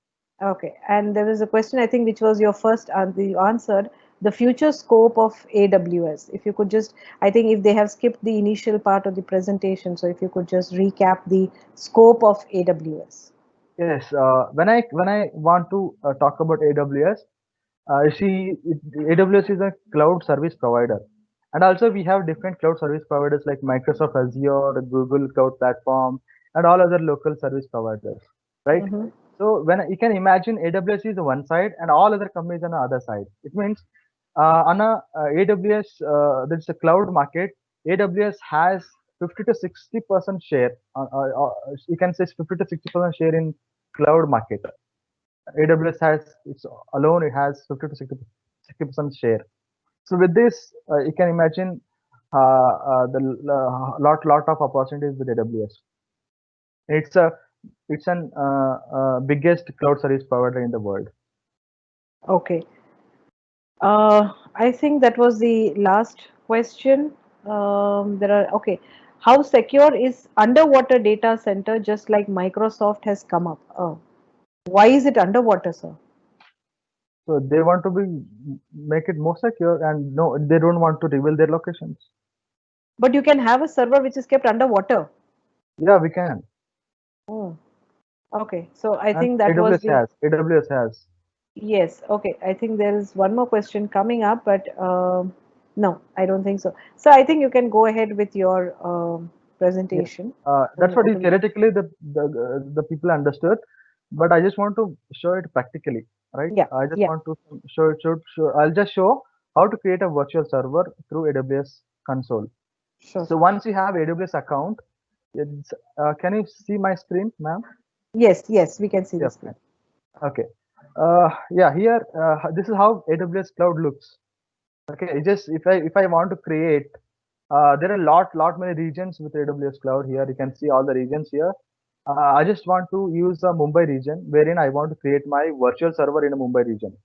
Okay, and there was a question I think which was your first you answered the future scope of AWS. If you could just, I think if they have skipped the initial part of the presentation, so if you could just recap the scope of AWS. Yes, when I want to talk about AWS, AWS is a cloud service provider, and also we have different cloud service providers like Microsoft Azure, Google Cloud Platform, and all other local service providers, right? Mm-hmm. So when you can imagine AWS is one side and all other companies on the other side. It means on a AWS, there's a cloud market. AWS has 50 to 60% share. You can say 50 to 60% share in cloud market. AWS has its alone. It has 50 to 60% share. So with this, you can imagine the lot of opportunities with AWS. It's a it's an biggest cloud service provider in the world. Okay. I think that was the last question. There are, okay. How secure is underwater data center just like Microsoft has come up? Why is it underwater, sir? So they want to make it more secure, and no, they don't want to reveal their locations. But you can have a server which is kept underwater. Yeah, we can. Oh, okay. So I And think that was AWS the, has. AWS has. yes. Okay. I think there is one more question coming up, but no, I don't think so. So I think you can go ahead with your Yes. presentation. That's what Open. theoretically the people understood, but I just want to show it practically, right? Yeah. I just Yeah. want to show. I'll just show how to create a virtual server through AWS console. Sure, So sir. once you have AWS account, it's, can you see my screen, ma'am? Yes. Yes. We can see the Yeah, screen. fine. Okay. Yeah, here this is how AWS cloud looks. Okay, just if I want to create, there are lot many regions with AWS cloud here. You can see all the regions here. I just want to use the Mumbai region wherein I want to create my virtual server in a Mumbai region.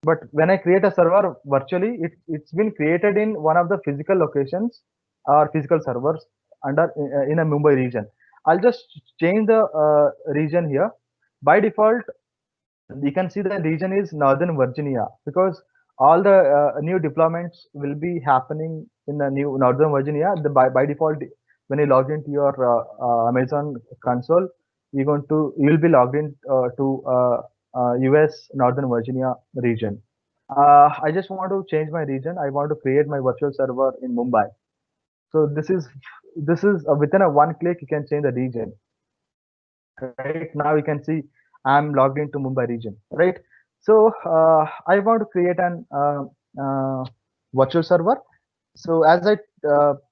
But when I create a server virtually, it's been created in one of the physical locations or physical servers under in a Mumbai region. I'll just change the region here. By default, you can see the region is Northern Virginia because all the new deployments will be happening in the new Northern Virginia. By default, when you log into your Amazon console, you'll be logged in to US Northern Virginia region. I just want to change my region. I want to create my virtual server in Mumbai. So this is within a one click you can change the region. Right now you can see I'm logged into Mumbai region, right? So I want to create an virtual server. So as I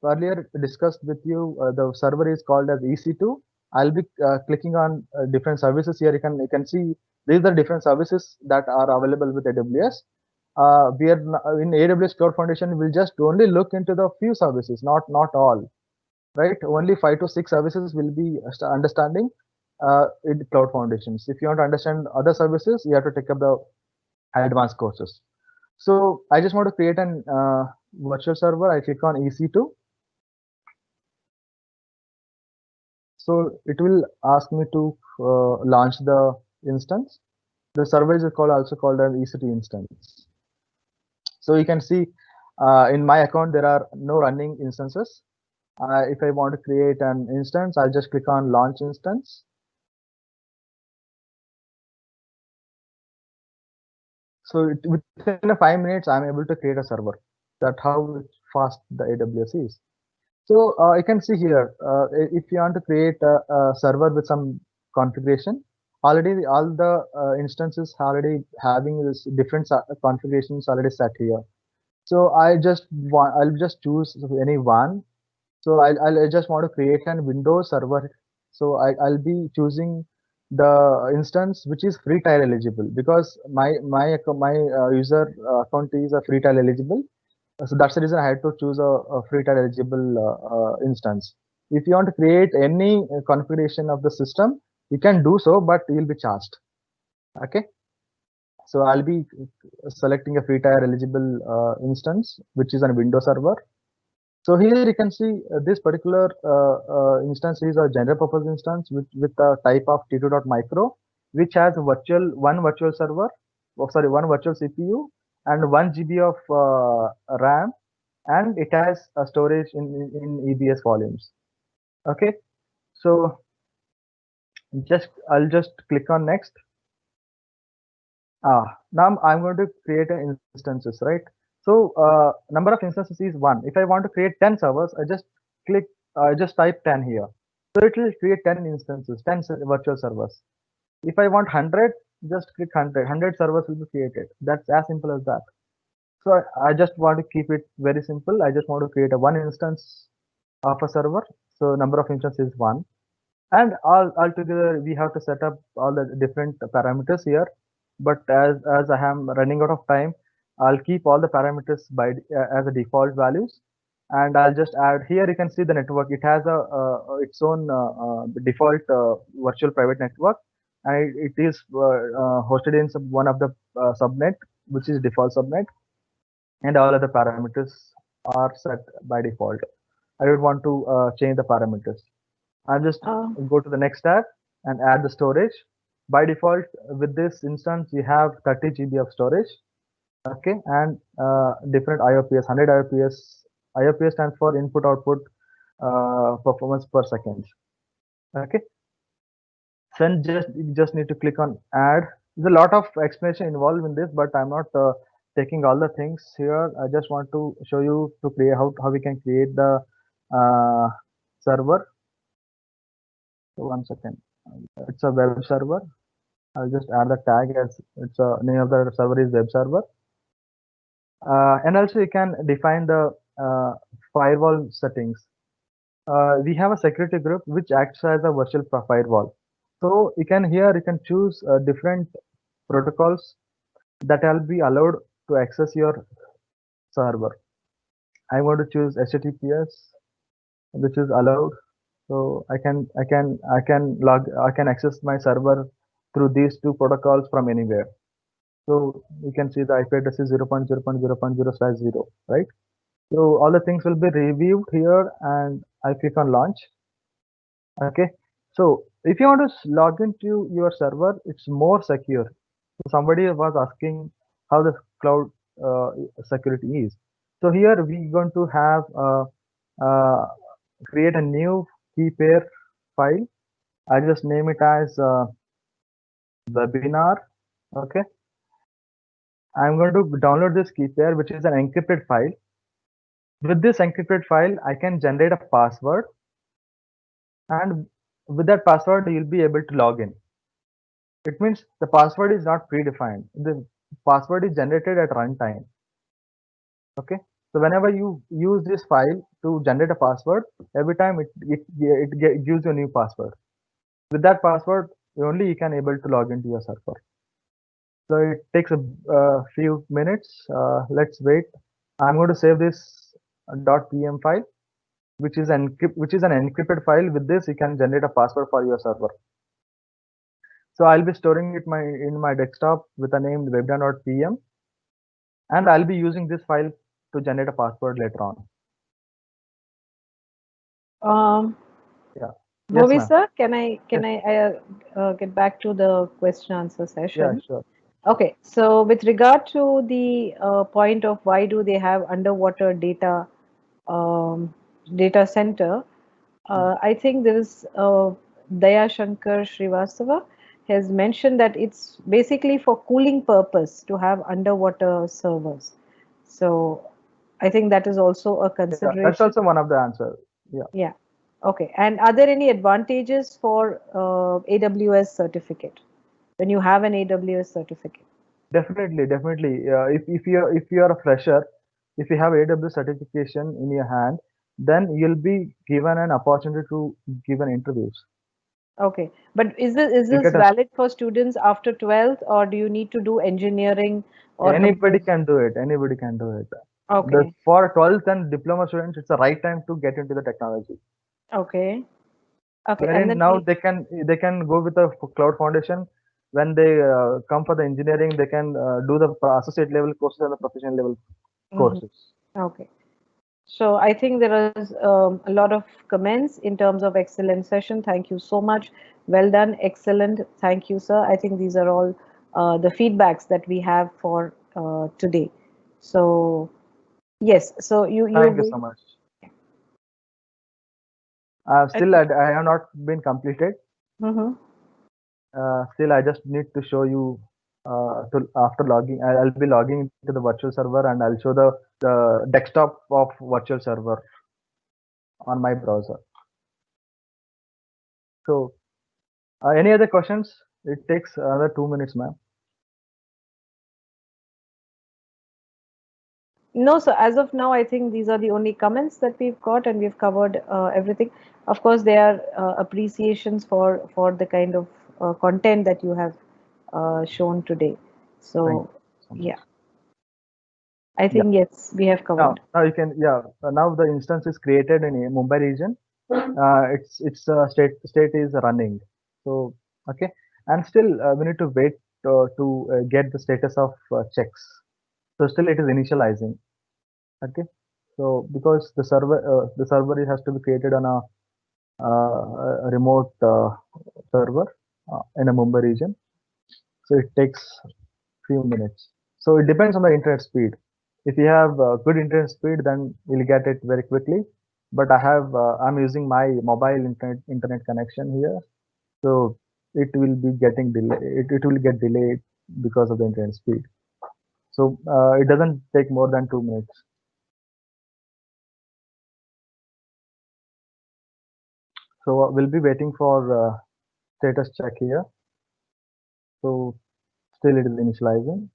earlier discussed with you, the server is called as EC2. I'll be clicking on different services here. You can see these are different services that are available with AWS. We are in AWS Cloud Foundation. We'll just only look into the few services, not all, right? Only 5 to 6 services will be understanding in Cloud Foundations. If you want to understand other services, you have to take up the advanced courses. So I just want to create an virtual server. I click on EC2. So it will ask me to launch the instance. The server is also called an EC2 instance. So you can see in my account there are no running instances. If I want to create an instance, I'll just click on launch instance. So within 5 minutes, I'm able to create a server. That's how fast the AWS is. So you can see here, if you want to create a server with some configuration, already all the instances already having this different configurations already set here. So I'll just choose any one. So I just want to create a Windows server. So I'll be choosing the instance which is free trial eligible, because my user account is a free trial eligible. So that's the reason I had to choose a free trial eligible instance. If you want to create any configuration of the system, you can do so, but you'll be charged. Okay. So I'll be selecting a free trial eligible instance, which is a Windows server. So here you can see this particular instance is a general purpose instance with a type of T2.micro, which has one virtual server, one virtual CPU and 1 GB of RAM, and it has a storage in EBS volumes. Okay, so I'll just click on next. Now I'm going to create an instances, right? So number of instances is 1. If I want to create 10 servers, I just type 10 here. So it will create 10 instances, 10 virtual servers. If I want 100, just click 100. 100 servers will be created. That's as simple as that. So I just want to keep it very simple. I just want to create a one instance of a server. So number of instances is 1. And altogether we have to set up all the different parameters here. But as I am running out of time, I'll keep all the parameters by as a default values, and I'll just add here. You can see the network. It has its own default virtual private network, and it is hosted in one of the subnet, which is default subnet, and all other parameters are set by default. I don't want to change the parameters. I'll just go to the next tab and add the storage. By default, with this instance, you have 30 GB of storage. Okay, and different IOPS, 100 IOPS. IOPS stands for input output performance per second. Okay, then you just need to click on add. There's a lot of explanation involved in this, but I'm not taking all the things here. I just want to show you to create how we can create the server. So 1 second. It's a web server. I'll just add the tag as it's a name of the server is web server. And also you can define the firewall settings. We have a security group which acts as a virtual firewall. So you can choose different protocols that will be allowed to access your server. I want to choose HTTPS, which is allowed. So I can access my server through these two protocols from anywhere. So you can see the IP address is 0.0.0.0/0, right? So all the things will be reviewed here, and I click on launch. Okay. So if you want to log into your server, it's more secure. So somebody was asking how the cloud security is. So here we're going to have create a new key pair file. I just name it as webinar. Okay. I'm going to download this key pair, which is an encrypted file. With this encrypted file, I can generate a password, and with that password, you'll be able to log in. It means the password is not predefined. The password is generated at runtime. Okay. So whenever you use this file to generate a password, every time it gives you a new password. With that password, only you can able to log into your server. So it takes a few minutes. Let's wait. I'm going to save this .pm file, which is an encrypted file. With this, you can generate a password for your server. So I'll be storing it in my desktop with a name webdam.pm, and I'll be using this file to generate a password later on. Yeah. Yes, Bhovi ma'am. sir, can I get back to the question answer Yeah, session? sure. Okay, so with regard to the point of why do they have underwater data center, I think there is Daya Shankar Srivastava has mentioned that it's basically for cooling purpose to have underwater servers. So I think that is also a Yeah, that's consideration. also one of the answers. Yeah. Yeah. Okay. And are there any advantages for AWS certificate when you have an AWS certificate? Definitely, definitely. If you're a fresher, if you have AWS certification in your hand, then you'll be given an opportunity to give an interviews. Okay. But is this You get a valid for students after 12th, or do you need to do engineering or anybody computer? can do it. Anybody can do it. Okay. For 12th and diploma students, it's the right time to get into the technology. Okay. Okay. And Wherein then now they can go with the cloud foundation. When they come for the engineering, they can do the associate level courses and the professional level Mhm. courses. Okay. So I think there is a lot of comments in terms of excellent session. Thank you so much. Well done. Excellent. Thank you, sir. I think these are all the feedbacks that we have for today. So yes, so Thank you so much. I have not been completed. Mm-hmm. Still, I just need to show you to after logging. I'll be logging into the virtual server and I'll show the desktop of virtual server on my browser. So, any other questions? It takes another 2 minutes, ma'am. No, so as of now, I think these are the only comments that we've got, and we've covered everything. Of course, there are appreciations for the kind of content that you have shown today. Thank So, you so much. yeah, I Yeah. think yes, we have covered. Now you can now the instance is created in Mumbai region. Its state is running. So okay, and still we need to wait to get the status of checks. So still it is initializing. Okay, so because the server has to be created on a remote server in a Mumbai region, so it takes few minutes. So it depends on the internet speed. If you have good internet speed, then you'll get it very quickly. But I'm using my mobile internet connection here, so it will be getting delay. It will get delayed because of the internet speed. So it doesn't take more than 2 minutes. So we'll be waiting for status check here. So still it is initializing.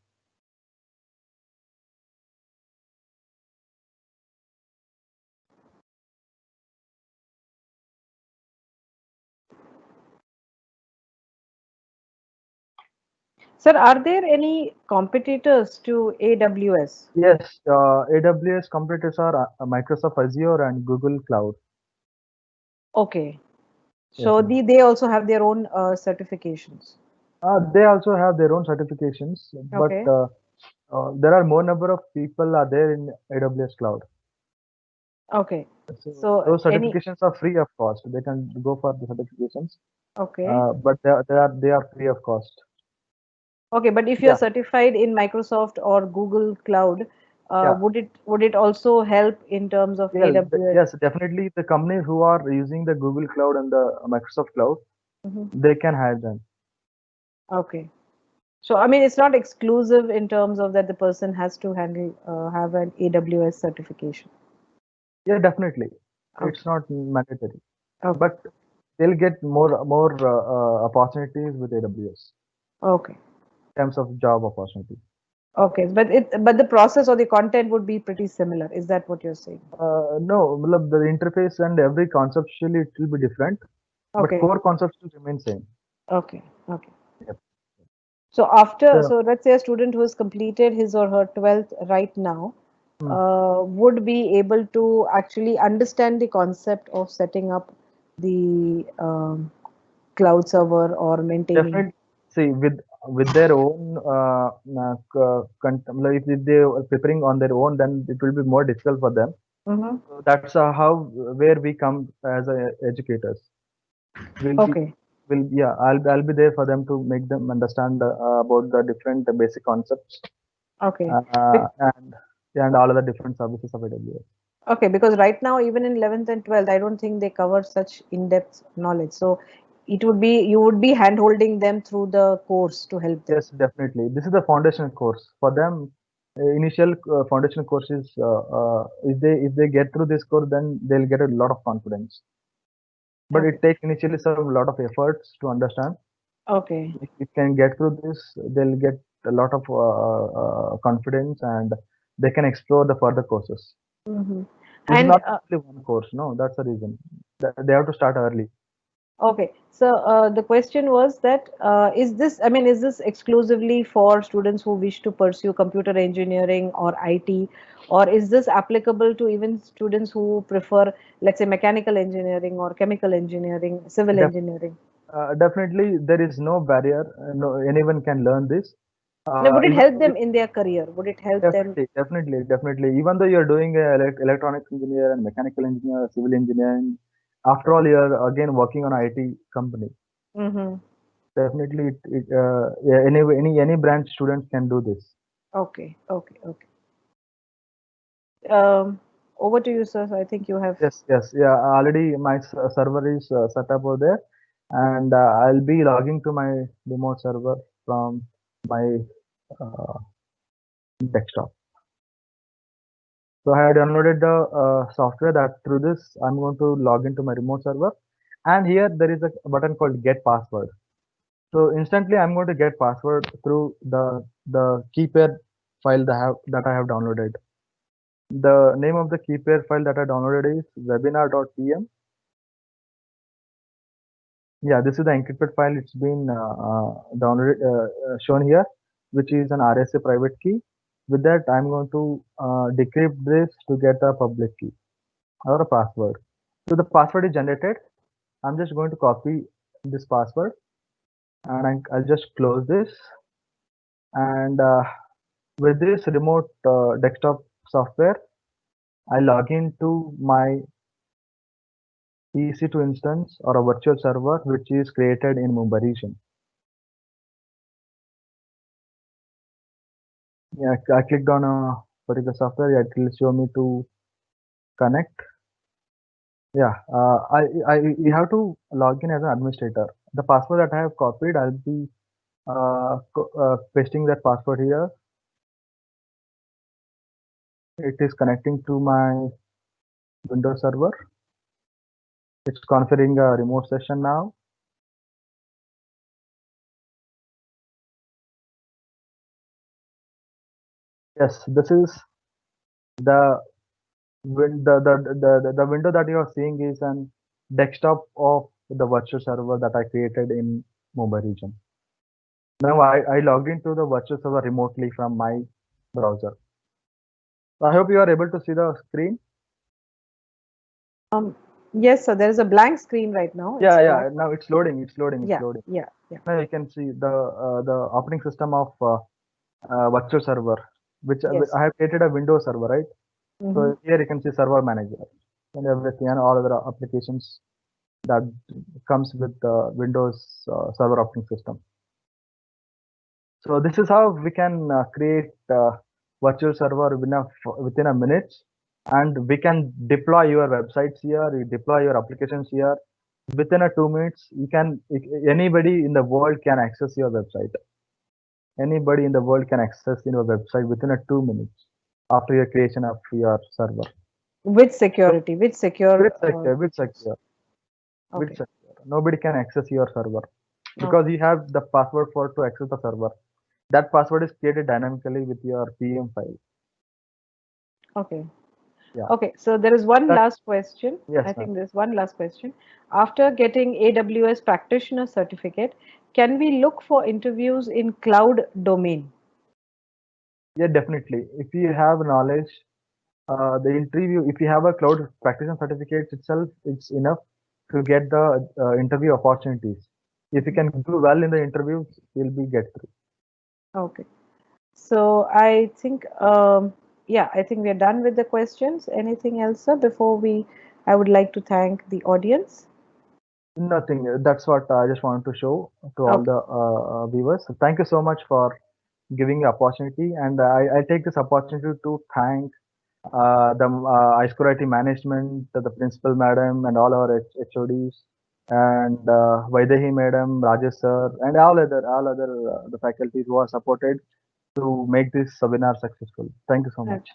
Sir, are there any competitors to AWS? Yes, AWS competitors are Microsoft Azure and Google Cloud. Okay, Yes, so ma'am. they also have their own certifications. They also have their own certifications, but Okay. there are more number of people are there in AWS Cloud. Okay. So So those any certifications are free of cost. They can go for the certifications, okay. but they are free of cost. Okay, but if you're Yeah, certified in Microsoft or Google Cloud, yeah, would it also help in terms of AWS? yes, definitely. The companies who are using the Google Cloud and the Microsoft Cloud, Mhm. they can hire them. Okay. So I mean, it's not exclusive in terms of that the person has to have an AWS certification. Yeah, definitely. Okay. It's not mandatory, Okay. but they'll get more opportunities with AWS Okay. in terms of job opportunity. Okay. But the process or the content would be pretty similar. Is that what you're saying? No, matlab the interface and every conceptually it will be different, but Okay. core concepts will remain same. Okay. Okay. Yep. So after, So, so let's say a student who has completed his or her 12th right now hmm, would be able to actually understand the concept of setting up the cloud server or maintaining. definitely, see, with their own like if they are preparing on their own, then it will be more difficult for them. Mm-hmm. So that's how where we come as educators. Will be Okay. will Yeah, I'll be there for them to make them understand about the different basic concepts Okay. uh, Bec- and and all of the different services of AWS. okay, because right now, even in 11th and 12th, I don't think they cover such in-depth knowledge. So it would be, you would be hand-holding them through the course to help them. Yes, definitely. This is the foundation course for them. Initial foundation course is if they get through this course, then they'll get a lot of confidence. But Okay. it takes initially some lot of efforts to understand. Okay. If you can get through this, they'll get a lot of confidence and they can explore the further courses. Mm-hmm. This is And not only one course. No, that's the reason. They have to start early. okay, so the question was that is this, I mean, is this exclusively for students who wish to pursue computer engineering or IT, or is this applicable to even students who prefer, let's say, mechanical engineering or chemical engineering, civil Def- engineering? Definitely, there is no barrier. No, anyone can learn this. Now, would it Even help though them in their career? Would it help them? definitely. Even though you're doing electronics engineer and mechanical engineer, civil engineering, after all, you're again working on IT company. Mm-hmm. Definitely, yeah, any branch students can do this. Okay, okay, okay. Um, Over to you, sir. I think you have. Yes, yeah. Already my server is set up over there, and I'll be logging to my remote server from my uh, desktop. So I had downloaded the software that through this I'm going to log into my remote server, and here there is a button called Get Password. So instantly I'm going to get password through the key pair file that I have downloaded. The name of the key pair file that I downloaded is webinar.pm. Yeah, this is the encrypted file. It's been downloaded, shown here, which is an RSA private key. With that, I'm going to decrypt this to get a public key or a password. So the password is generated. I'm just going to copy this password and I'll just close this. And with this remote desktop software, I log into my EC2 instance or a virtual server which is created in Mumbai region. Yeah, I clicked on a particular software. Yeah, it will show me to connect. Yeah, you have to log in as an administrator. The password that I have copied, I'll be pasting that password here. It is connecting to my Windows server. It's configuring a remote session now. Yes, this is the the window that you are seeing is an desktop of the virtual server that I created in Mumbai region. Now I logged into the virtual server remotely from my browser. So I hope you are able to see the screen. Yes, sir. There is a blank screen right now. It's black. Yeah. Now it's loading. It's Yeah, loading. yeah, yeah. Now you can see the operating system of virtual server, which Yes. I have created a Windows server, right? Mm-hmm. So here you can see server manager and everything and all other applications that comes with the Windows server operating system. So this is how we can create virtual server within a minute, and we can deploy your websites here, you deploy your applications here within a 2 minutes. Anybody in the world can access your website. Anybody in the world can access your website within a 2 minutes after your creation of your server. With So security, with secure with features. secure, with Okay. secure. Nobody can access your server because Okay. you have the password for to access the server. That password is created dynamically with your PM file. Okay. Okay, so there is one That- last question. Yes, I ma'am. think there's one last question. After getting AWS practitioner certificate, can we look for interviews in cloud domain? Yeah, definitely. If you have knowledge, the interview, if you have a cloud practitioner certificate itself, it's enough to get the interview opportunities. If you can do well in the interviews, you'll be get through. Okay. So I think, yeah, I think we are done with the questions. Anything else, sir, before I would like to thank the audience. Nothing. That's what I just wanted to show to all Okay. the viewers. So thank you so much for giving the opportunity, and I take this opportunity to thank the iSchool IT management, the principal madam, and all our HODs, and Vaidehi madam, Rajesh sir, and all other the faculties who are supported to make this webinar successful. Thank you so much.